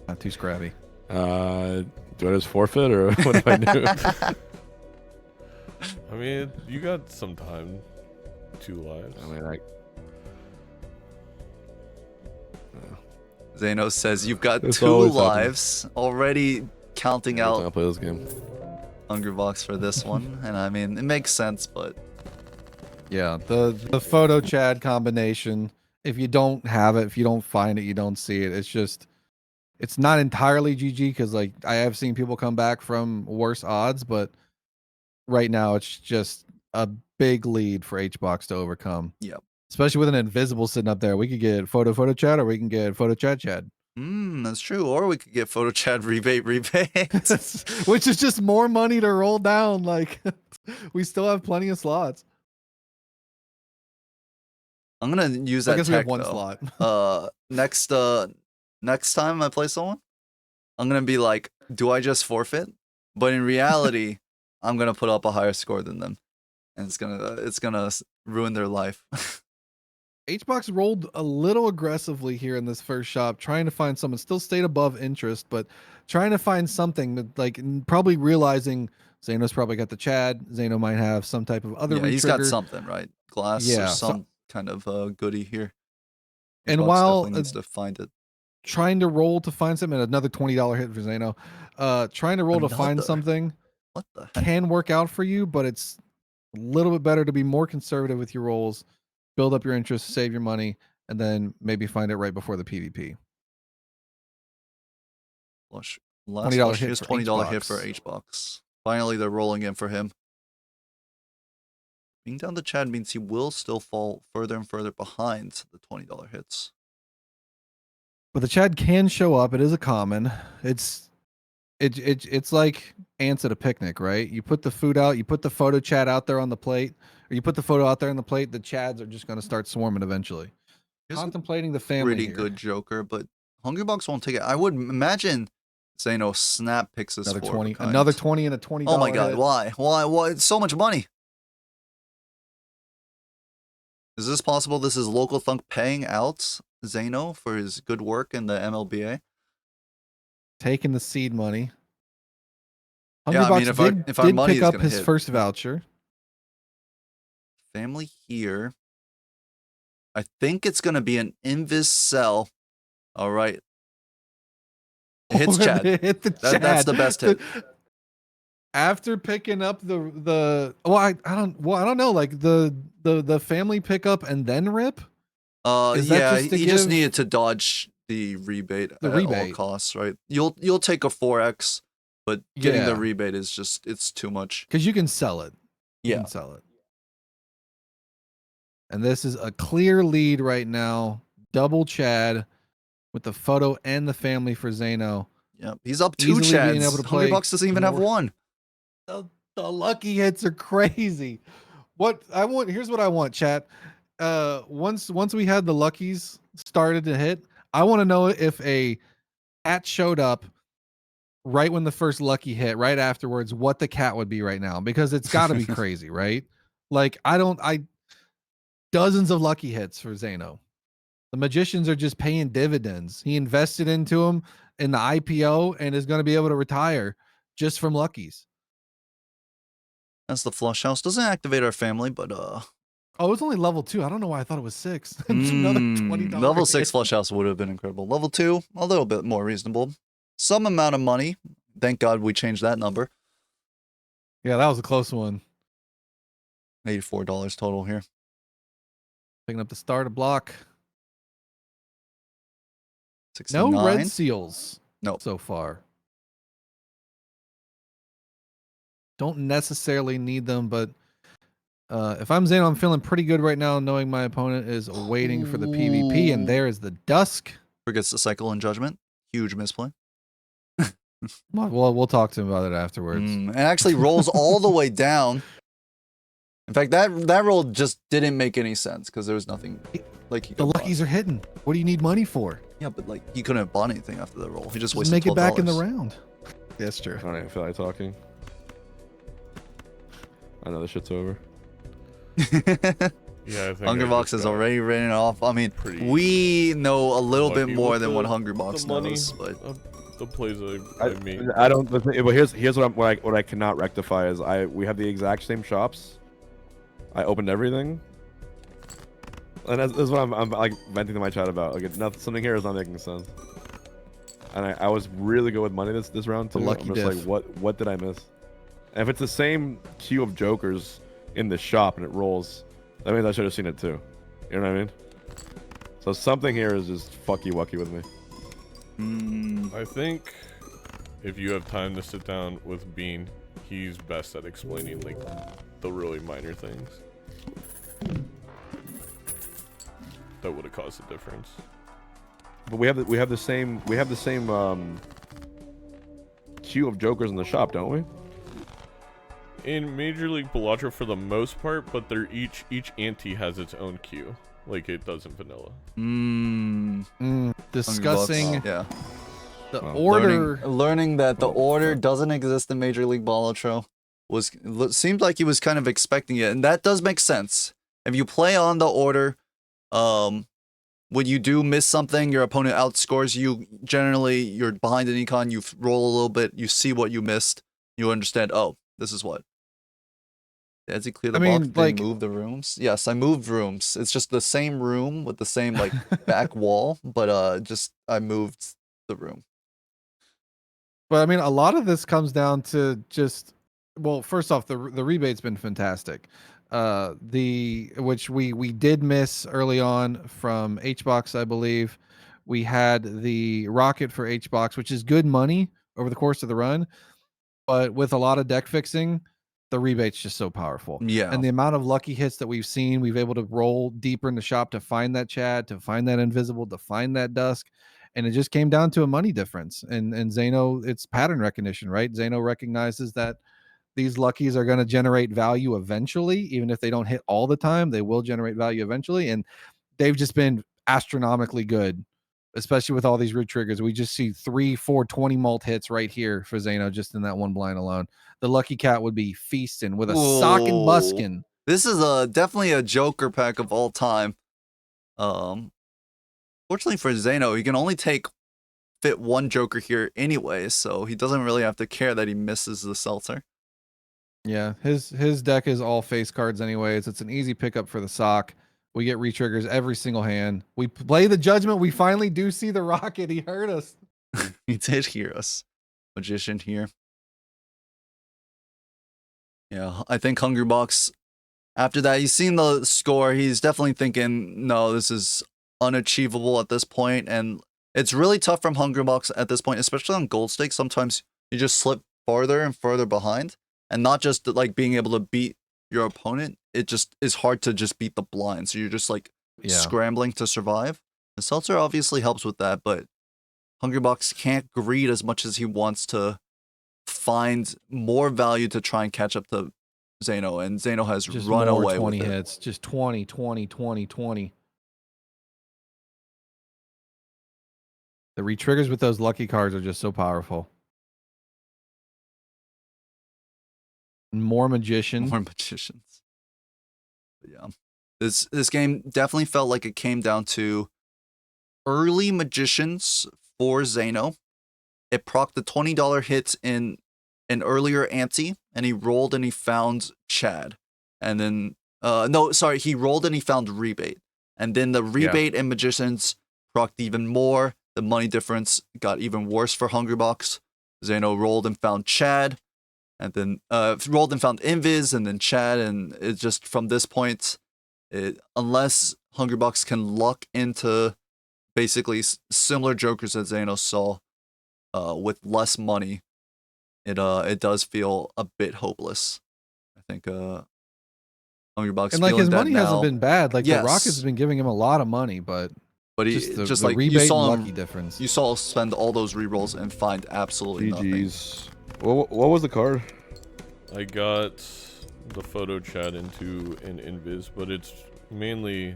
Not too scrappy. Do I just forfeit or what do I do? I mean, you got some time. 2 lives. I mean, Zeno says you've got It's 2 always lives. Already counting every time I out play this game. Hungry Box for this one. And I mean, it makes sense, but Yeah, the photo Chad combination. If you don't have it, if you don't find it, you don't see it. It's just, it's not entirely GG because like I have seen people come back from worse odds, but right now it's just a big lead for HBox to overcome. Yep. Especially with an invisible sitting up there. We could get photo Chad or we can get photo Chad. that's true. Or we could get photo Chad rebate. Which is just more money to roll down. Like we still have plenty of slots. I'm gonna use I that guess we have tech, one though. slot. Next time I play someone, I'm gonna be like, do I just forfeit? But in reality, I'm gonna put up a higher score than them, and it's gonna ruin their life. HBox rolled a little aggressively here in this first shop, trying to find someone. Still stayed above interest, but trying to find something that, like, probably realizing Zeno's probably got the Chad. Zeno might have some type of other. Yeah, he's re-trigger. got something, right? Glass Yeah, or so- some kind of goodie here. And Xbox while definitely needs to find it. trying to roll to find something, another $20 hit for Zeno. Trying to roll to find Another? something What the heck? can work out for you, but it's a little bit better to be more conservative with your rolls, build up your interest, save your money, and then maybe find it right before the PvP. Flush Last $20 flush, hit here's for $20 hit for HBox. H-Box. Finally, they're rolling in for him. Being down to Chad means he will still fall further and further behind the $20 hits. But the Chad can show up. It is a common. It's like ants at a picnic, right? You put the food out, you put the photo Chad out there on the plate, or you put the photo out there on the plate, the Chads are just going to start swarming eventually. Here's a Contemplating the family pretty here. good Joker, but Hungrybox won't take it. I would imagine Zeno snap picks this Another for 20, a kind. another 20 and a $20 Oh my god, hit. why? It's so much money. Is this possible? This is Local Thunk paying out Zeno for his good work in the MLBA? Taking the seed money. Yeah, I mean, Hungrybox if our did money pick is up gonna his hit. first voucher. Family here. I think it's gonna be an invis sell. All right. It hits Chad. Hit the Chad. That's the best hit. After picking up I don't know, like the family pickup and then rip. Is that yeah, just to he just give needed to dodge the rebate the at rebate? all costs, right? You'll take a 4x, but getting the Yeah. rebate is just it's too much. Because you can sell it. You Yeah. can sell it. And this is a clear lead right now. Double Chad with the photo and the family for Zeno. Yep. He's up 2 Easily being Chads. able to play Hungrybox doesn't even have more. 1. The lucky hits are crazy. Here's what I want, chat. Once we had the luckies started to hit, I want to know if a cat showed up right when the first lucky hit, right afterwards, what the cat would be right now, because it's got to be crazy, right? Like dozens of lucky hits for Zeno. The magicians are just paying dividends. He invested into them in the IPO and is going to be able to retire just from luckies. That's the flush house. Doesn't activate our family, but Oh, it's only level 2. I don't know why I thought it was 6. Another $20 level 6 hit. flush house would have been incredible. Level 2, a little bit more reasonable. Some amount of money. Thank God we changed that number. Yeah, that was a close one. $84 total here. Picking up the starter block. 69. No red seals. Nope. So far. Don't necessarily need them, but if I'm Zeno, I'm feeling pretty good right now, knowing my opponent is waiting for the PvP, and there is the Dusk. Forgets to cycle in Judgment. Huge misplay. Well, we'll talk to him about it afterwards. And actually rolls all the way down. In fact, that roll just didn't make any sense because there was nothing like he The could luckies are hitting. What do you need money for? Yeah, but like he couldn't have bought anything after the roll. He just Just wasted make it back in the $12. round. That's true. I don't even feel like talking. I know this shit's over. Yeah, I think Hungrybox is already written off. I mean, pretty we know a little bit lucky more with than the- what Hungrybox the money, knows, but the plays I made. I don't. But here's what I cannot rectify is we have the exact same shops. I opened everything, and that's what I'm like venting to my chat about. Like something here is not making sense. And I was really good with money this round too. lucky I'm just diff. like, what did I miss? And if it's the same queue of jokers in the shop and it rolls, that means I should have seen it too. You know what I mean? So something here is just fucky wucky with me. I think if you have time to sit down with Bean, he's best at explaining like the really minor things that would have caused a difference. But we have the same queue of jokers in the shop, don't we? In Major League Balatro for the most part, but they're each ante has its own queue, like it does in vanilla. Discussing Hungrybox, yeah. the Well, order. Learning that the order doesn't exist in Major League Balatro seemed like he was kind of expecting it, and that does make sense. If you play on the order, when you do miss something, your opponent outscores you. Generally, you're behind an econ, you roll a little bit, you see what you missed, you understand, oh, this is what. As he cleared the box, did he move the rooms? Yes, I moved rooms. It's just the same room with the same like back wall, but just I moved the room. But I mean, a lot of this comes down to just, well, first off, the rebate's been fantastic. Which we did miss early on from HBox, I believe. We had the rocket for HBox, which is good money, over the course of the run. But with a lot of deck fixing, the rebate's just so powerful. Yeah. And the amount of lucky hits that we've seen, we've able to roll deeper in the shop to find that Chad, to find that Invisible, to find that Dusk. And it just came down to a money difference. And Zeno, it's pattern recognition, right? Zeno recognizes that these luckies are going to generate value eventually. Even if they don't hit all the time, they will generate value eventually. And they've just been astronomically good, especially with all these root triggers. We just see 3, 4, 20 mult hits right here for Zeno just in that one blind alone. The lucky cat would be feasting with a sock and Whoa. buskin. This is definitely a Joker pack of all time. Fortunately for Zeno, he can only fit one Joker here anyway, so he doesn't really have to care that he misses the Seltzer. Yeah, his deck is all face cards anyways. It's an easy pickup for the sock. We get retriggers every single hand. We play the Judgment. We finally do see the Rocket. He heard us. He did hear us. Magician here. Yeah, I think Hungrybox, after that, he's seen the score. He's definitely thinking, no, this is unachievable at this point. And it's really tough from Hungrybox at this point, especially on gold stakes. Sometimes you just slip farther and further behind. And not just like being able to beat your opponent, it just is hard to just beat the blind. So you're just like scrambling to survive. The Seltzer obviously helps with that, but Hungrybox can't greed as much as he wants to find more value to try and catch up to Zeno, and Zeno has just run more away 20 with it. hits. Just 20, 20, 20, 20. The retriggers with those lucky cards are just so powerful. More magician. More magicians. But yeah. This game definitely felt like it came down to early magicians for Zeno. It procced the $20 hits in an earlier ante, and he rolled and he found Chad. And then he rolled and he found rebate. And then the rebate and magicians procced even more. The money difference got even worse for Hungrybox. Zeno rolled and found Chad. And then rolled and found Invis and then Chad, and it just from this point, unless Hungrybox can luck into basically similar jokers that Zeno saw with less money, it does feel a bit hopeless. I think Hungrybox and like his money now, hasn't been bad. Like the Rockets have been giving him a lot of money, but he just the like rebate you saw and lucky difference. You saw spend all those rerolls and find absolutely GG's. What was the card? I got the photo chat into an invis, but it's mainly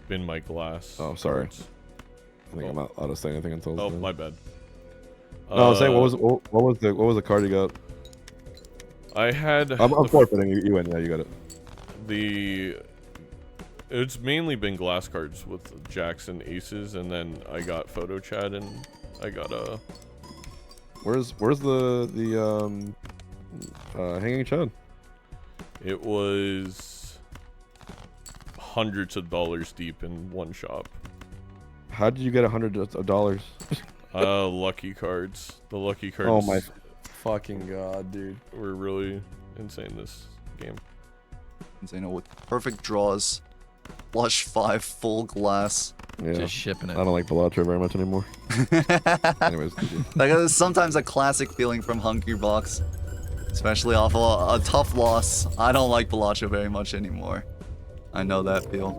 been my glass. Oh, sorry. cards. I think I'm out of saying anything until. Oh, my bad. No, I was saying, what was the card you got? I had. I'm forfeiting. You win. Yeah, you got it. It's mainly been glass cards with jacks and aces, and then I got photo chat, and I got a. Where's the hanging Chad? It was hundreds of dollars deep in one shop. How did you get $100? Lucky cards. The lucky cards. Oh my fucking god, dude! Were really insane this game. Zeno with perfect draws, flush 5 full glass. Yeah, just shipping it. I don't like Balatro very much anymore. Anyways, like it's sometimes a classic feeling from Hungrybox, especially off a tough loss. I don't like Balatro very much anymore. I know that feel.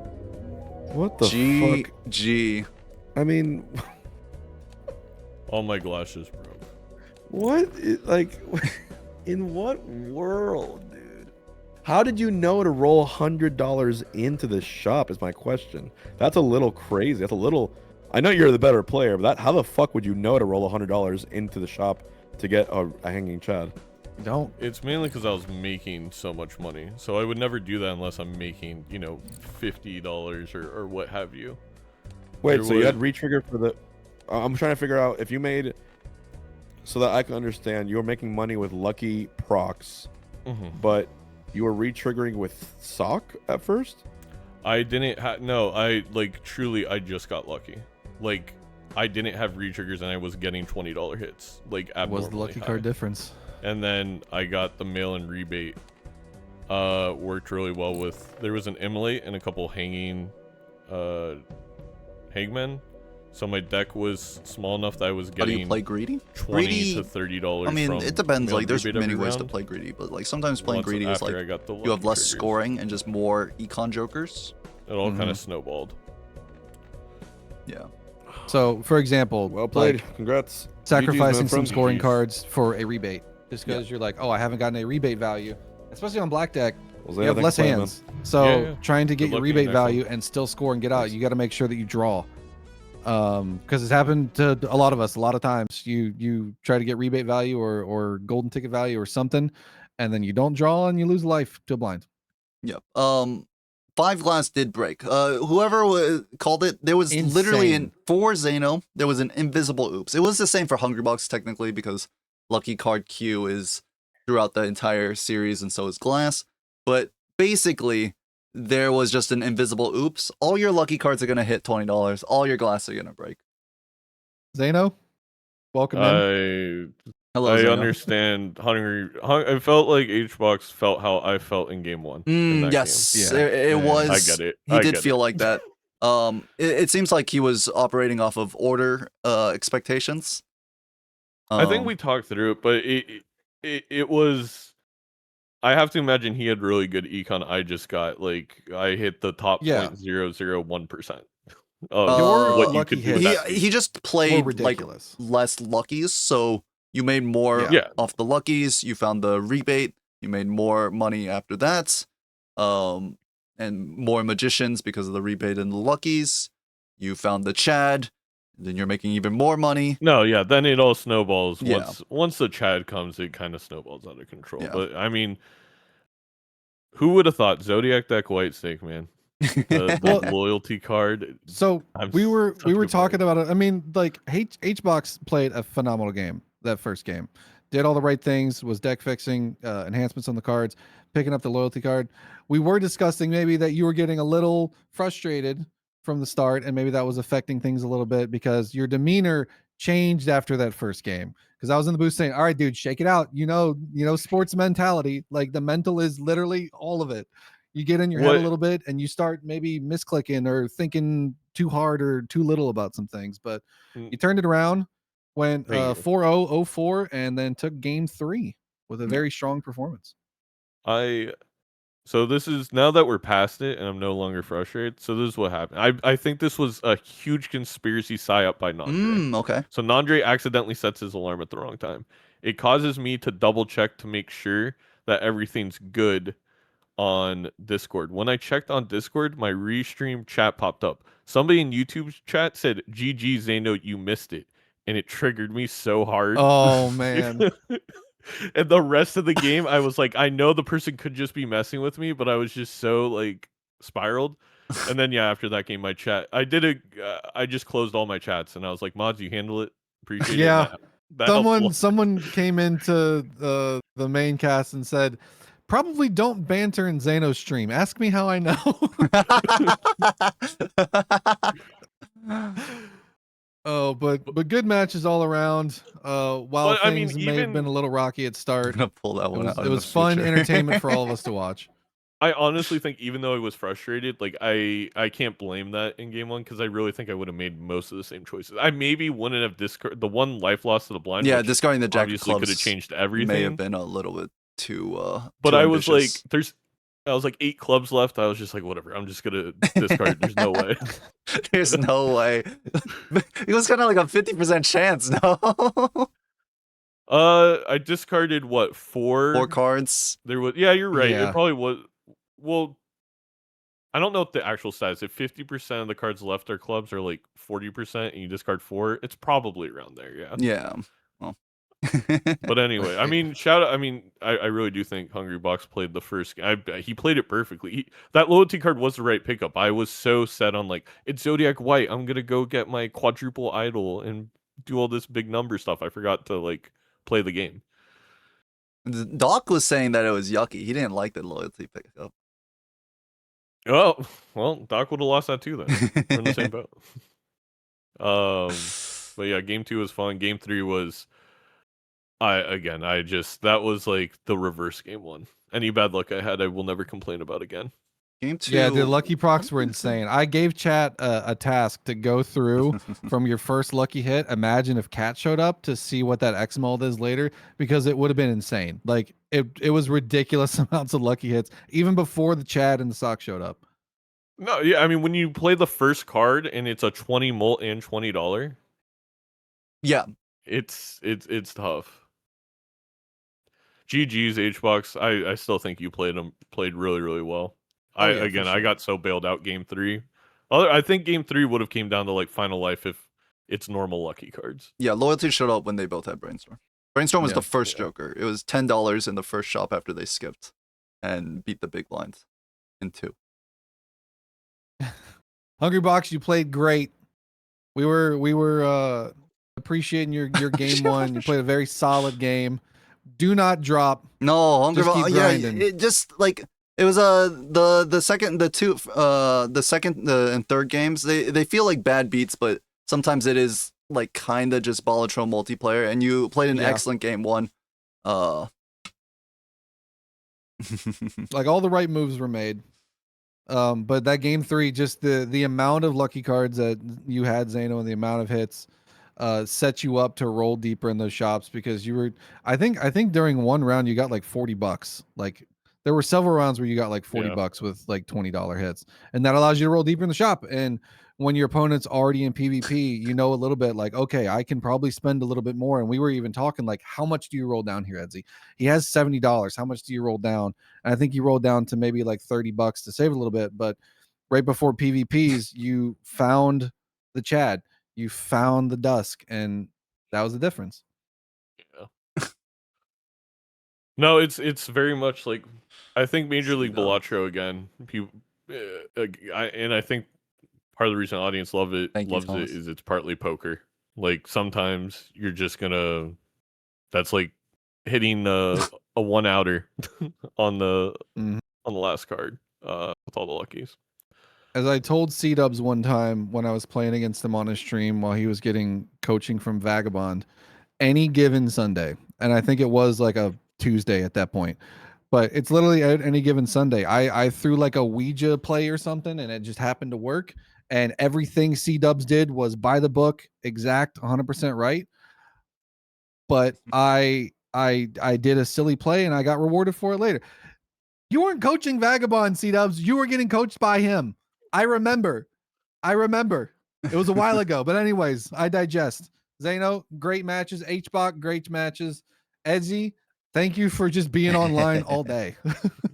What the fuck? G. I mean, all my glasses broke. What? Like, in what world, dude? How did you know to roll $100 into the shop? Is my question. That's a little crazy. That's a little. I know you're the better player, but how the fuck would you know to roll $100 into the shop to get a hanging Chad? Don't. It's mainly because I was making so much money, so I would never do that unless I'm making, $50 or what have you. Wait, so you had retrigger for the? I'm trying to figure out if you made, so that I can understand. You were making money with lucky procs, but you were retriggering with sock at first. I didn't truly I just got lucky. Like I didn't have retriggers and I was getting $20 hits. Like abnormally Was the lucky high. card difference? And then I got the mail-in rebate. Worked really well with. There was an immolate and a couple hanging, hangmen, So my deck was small enough that I was How do you getting play greedy? 20 Greedy- to $30. I mean, from it depends. coming on Like, there's rebate every many ways to round. play greedy, but like sometimes playing Once greedy is after like I got the you have lucky less triggers. scoring and just more econ jokers. It all kind Mhm. of snowballed. Yeah. So, for example, Well played. like Congrats. sacrificing GG's, some man, scoring GG's. cards for a rebate, just because you're like, oh, I haven't gotten a rebate value, especially on black deck. Well, You Zaya, have thanks less for playing, man. hands, so Yeah. trying to get Good your luck in the rebate next one. value and still score and get out, Thanks. you got to make sure that you draw. Because it's happened to a lot of us. A lot of times, you try to get rebate value or golden ticket value or something, and then you don't draw and you lose life to a blind. Yep. 5 glass did break. Whoever called it, there was literally Insane. for Zeno, there was an invisible oops. It was the same for Hungry Box technically because lucky card Q is throughout the entire series and so is glass. But basically, there was just an invisible oops. All your lucky cards are gonna hit $20. All your glass are gonna break. Zeno, welcome in. Hello, I Zeno. understand. I felt like HBox felt how I felt in game 1. in that Yes, Yeah. it Yeah. was. I get it. He I did get feel it. like that. It seems like he was operating off of order expectations. I think we talked through it, but it was. I have to imagine he had really good econ. I just got like I hit the top Yeah. 0.001% of Your what you lucky could do. With hits that he just Were played like ridiculous. less luckies, so you made more Yeah. off the luckies. You found the rebate. You made more money after that, and more magicians because of the rebate and the luckies. You found the Chad. Then you're making even more money. No, yeah, then it all snowballs. Yeah. Once the Chad comes, it kind of snowballs out of control. Yeah. But I mean, who would have thought Zodiac deck White Snake, man? The Well, loyalty card. So I'm we were such a good talking player. about it. I mean, like Hbox played a phenomenal game that first game. Did all the right things. Was deck fixing, enhancements on the cards, picking up the loyalty card. We were discussing maybe that you were getting a little frustrated from the start, and maybe that was affecting things a little bit because your demeanor changed after that first game. Because I was in the booth saying, "All right, dude, shake it out. You know, sports mentality. Like the mental is literally all of it." You get in your head a What- little bit and you start maybe misclicking or thinking too hard or too little about some things, but you turned it around, went Thank you. 4-0-0-4, and then took game 3 with a very strong performance. So this is now that we're past it and I'm no longer frustrated. So this is what happened. I think this was a huge conspiracy psyop by Nandre. Okay. So Nandre accidentally sets his alarm at the wrong time. It causes me to double check to make sure that everything's good on Discord. When I checked on Discord, my restream chat popped up. Somebody in YouTube's chat said, "GG Zeno, you missed it," and it triggered me so hard. Oh man. And the rest of the game, I was like, I know the person could just be messing with me, but I was just so like spiraled. And then yeah, after that game, my chat, I just closed all my chats, and I was like, "Mods, you handle it. Appreciate Yeah. it." That helped a lot. Someone came into the main cast and said, "Probably don't banter in Zeno's stream. Ask me how I know." Oh, but good matches all around. While But, I mean, things may have been even- a little rocky at I'm start, gonna pull that one out. it in was the fun future. entertainment for all of us to watch. I honestly think even though I was frustrated, like I can't blame that in game 1 because I really think I would have made most of the same choices. I maybe wouldn't have discard the one life loss to the blind. Yeah, which discarding the jack of obviously could have clubs changed everything. may have been a little bit too. But too I was ambitious. like, I was like 8 clubs left. I was just like, whatever. I'm just gonna discard. There's no way. There's no way. It was kind of like a 50% chance. No. I discarded what 4? 4 cards. There was you're right. Yeah. It probably was. Well, I don't know if the actual stats. If 50% of the cards left are clubs or like 40% and you discard 4, it's probably around there. Yeah. Yeah. Well. But anyway, I mean, I really do think Hungry Box played the first. He played it perfectly. That loyalty card was the right pickup. I was so set on like it's Zodiac White. I'm gonna go get my quadruple idol and do all this big number stuff. I forgot to like play the game. Doc was saying that it was yucky. He didn't like the loyalty pickup. Oh well, Doc would have lost that too. Then we're in the same boat. But yeah, game 2 was fun. Game 3 was. That was like the reverse game 1. Any bad luck I had, I will never complain about again. Game 2. Yeah, the lucky procs were insane. I gave chat a task to go through from your first lucky hit. Imagine if Cat showed up to see what that X mold is later, because it would have been insane. Like it was ridiculous amounts of lucky hits even before the Chad and the sock showed up. No, yeah, I mean when you play the first card and it's a 20 molt and $20, Yeah. it's tough. GG's HBox. I still think you played really, really well. Oh, yeah, for I sure. got so bailed out game 3. I think game 3 would have came down to like final life if it's normal lucky cards. Yeah, loyalty showed up when they both had Brainstorm. Brainstorm was Yeah, the first yeah. Joker. It was $10 in the first shop after they skipped and beat the big blinds in 2. Hungry Box, you played great. We were appreciating your game one. You played a very solid game. Do not drop. No, Hunger Just keep yeah, grinding. it just like it was the second and third games they feel like bad beats, but sometimes it is like kind of just Balatro multiplayer, and you played an Yeah. excellent game one. Like all the right moves were made. But that game 3, just the amount of lucky cards that you had, Zano, and the amount of hits set you up to roll deeper in those shops, because you were I think during one round you got like $40. Like there were several rounds where you got like $40 with like $20 hits, and that allows you to roll deeper in the shop. And when your opponent's already in PvP, you know a little bit like, okay, I can probably spend a little bit more. And we were even talking like, how much do you roll down here, Edsy? He has $70. How much do you roll down? And I think you rolled down to maybe like $30 to save a little bit. But right before PvPs, you found the Chad, you found the Dusk, and that was the difference. No, it's very much like I think Major League No. Balatro again. People, I think part of the reason audience loves it Thomas. is it's partly poker. Like sometimes you're just gonna that's like hitting a one outer on the Mhm. on the last card with all the luckies. As I told C-Dubs one time when I was playing against him on his stream while he was getting coaching from Vagabond, any given Sunday, and I think it was like a Tuesday at that point, but it's literally at any given Sunday. I threw like a Ouija play or something, and it just happened to work. And everything C-Dubs did was by the book, exact 100% right. But I did a silly play and I got rewarded for it later. You weren't coaching Vagabond, C-Dubs. You were getting coached by him. I remember. It was a while ago. But anyways, I digest. Zano, great matches. HBOC, great matches. Edsy, thank you for just being online all day.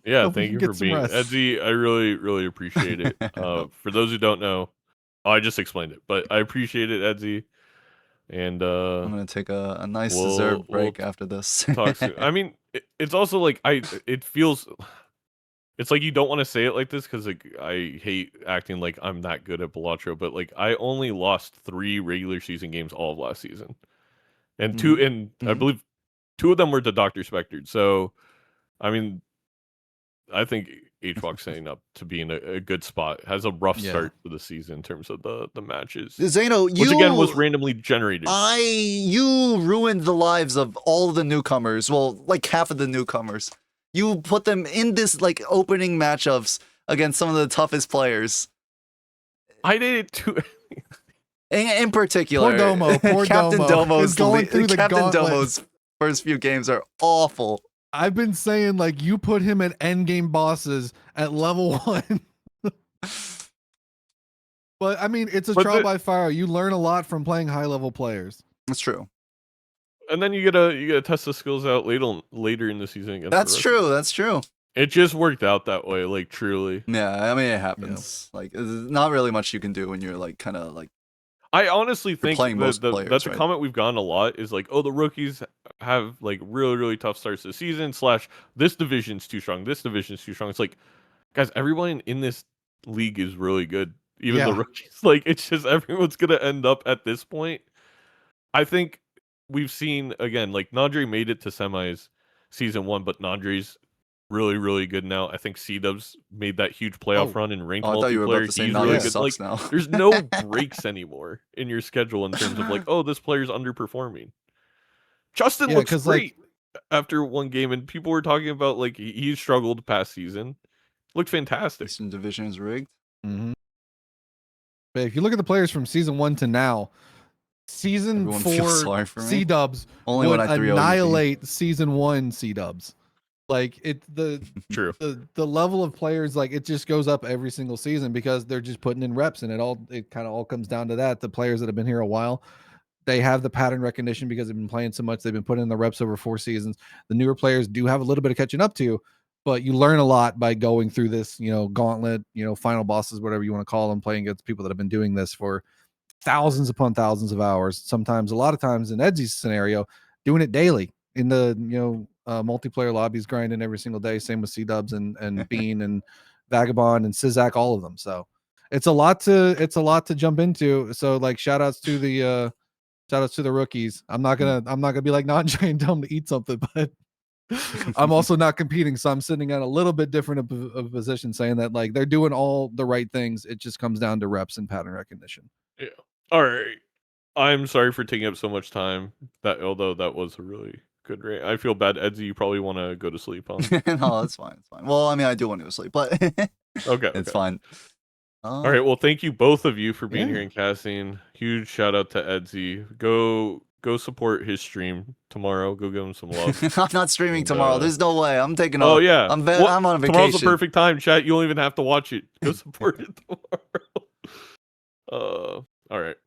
Yeah, Hope thank you you get for some being rest. Edsy. I really, really appreciate it. For those who don't know, I just explained it, but I appreciate it, Edsy. And I'm gonna take a nice we'll- deserved we'll break after this. talk soon. I mean, it's also like it feels. It's like you don't want to say it like this because like I hate acting like I'm that good at Balatro, but like I only lost 3 regular season games all of last season, and I Mhm. believe 2 of them were to Dr. Spectred. So, I mean, I think HWOC's setting up to be in a good spot. Has a rough Yeah. start to the season in terms of the matches, Zano, which again was randomly generated. You ruined the lives of all the newcomers. Well, like half of the newcomers. You put them in this like opening matchups against some of the toughest players. I did it too. In particular, Poor Captain Domo is going through the Captain gauntlet. Domo's first few games are awful. I've been saying like you put him at endgame bosses at level 1. But I mean, it's a But trial by fire. You learn a lot from playing high level players. That's true. And then you gotta test the skills out later in the season against That's the rest. true. That's true. It just worked out that way, like truly. Yeah, I mean it happens. Like there's not really much you can do when you're like kind of like I honestly think playing most players, that's a right? comment we've gotten a lot is like, oh, the rookies have like really, really tough starts to the season, / this division's too strong, this division's too strong. It's like, guys, everyone in this league is really good. Even the Yeah. rookies. Like it's just everyone's gonna end up at this point. I think we've seen again, like Nandre made it to semis season 1, but Nandre's really, really good now. I think C-Dubs made that huge playoff run in ranked I thought you were about multiplayer. to say He's Nandre really good. sucks Like now. there's no breaks anymore in your schedule in terms of like, oh, this player's underperforming. Justin Yeah, looks 'cause, great after one game, and people were talking about like he struggled past season, Looked fantastic. Eastern Division is rigged. Mm-hmm. But if you look at the players from season 1 to now, season Everyone feels 4 sorry for me. C-dubs Only would when I 3-0 annihilate season 1 C-dubs. Like True. the level of players, like it just goes up every single season because they're just putting in reps, and it kind of all comes down to that. The players that have been here a while, they have the pattern recognition because they've been playing so much. They've been putting in the reps over 4 seasons. The newer players do have a little bit of catching up to, but you learn a lot by going through this, gauntlet, final bosses, whatever you want to call them, playing against people that have been doing this for thousands upon thousands of hours. Sometimes, a lot of times in Edsy's scenario, doing it daily in the, multiplayer lobbies, grinding every single day. Same with C-Dubs and Bean and Vagabond and Sizak, all of them. So it's a lot to jump into. So like shout outs to the rookies. I'm not gonna be like not trying to tell them to eat something, but I'm also not competing, so I'm sitting at a little bit different of a position, saying that like they're doing all the right things. It just comes down to reps and pattern recognition. Yeah. All right. I'm sorry for taking up so much time. Although that was a really good rate. I feel bad, Edsy. You probably want to go to sleep on. No, it's fine. It's fine. Well, I mean, I do want to go to sleep, but Okay. it's fine. All right. Well, thank you both of you for being Yeah. here and casting. Huge shout out to Edsy. Go support his stream tomorrow. Go give him some love. I'm not streaming And, tomorrow. There's no way. I'm taking Oh off. yeah. I'm Well, on a vacation. Tomorrow's the perfect time, chat. You don't even have to watch it. Go support it tomorrow. All right.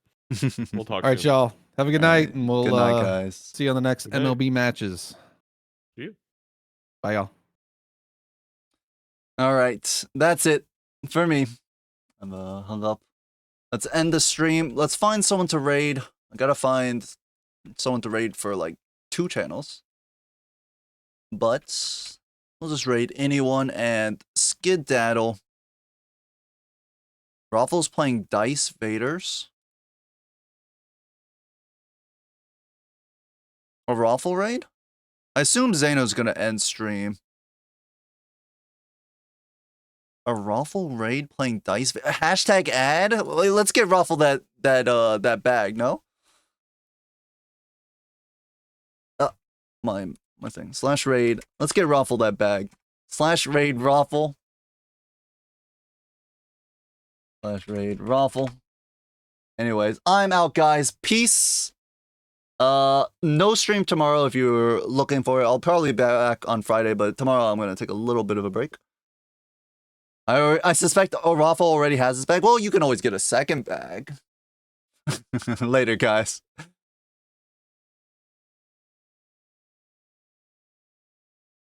We'll talk All right, soon. y'all. Have a good night, and we'll Good night, guys. see you on the next Good night. MLB matches. See you. Bye, y'all. All right, that's it for me. I'm hung up. Let's end the stream. Let's find someone to raid. I gotta find someone to raid for like 2 channels. But we'll just raid anyone and skedaddle. Raffle's playing Dice Vaders. A Raffle raid? I assume Zeno's gonna end stream. A Raffle raid playing Dice hashtag ad? Let's get Raffle that bag, no? My thing. / raid. Let's get Raffle that bag. / raid Raffle. / raid Raffle. Anyways, I'm out, guys. Peace. No stream tomorrow if you're looking for it. I'll probably be back on Friday, but tomorrow I'm gonna take a little bit of a break. I suspect Raffle already has his bag. Well, you can always get a second bag. Later, guys.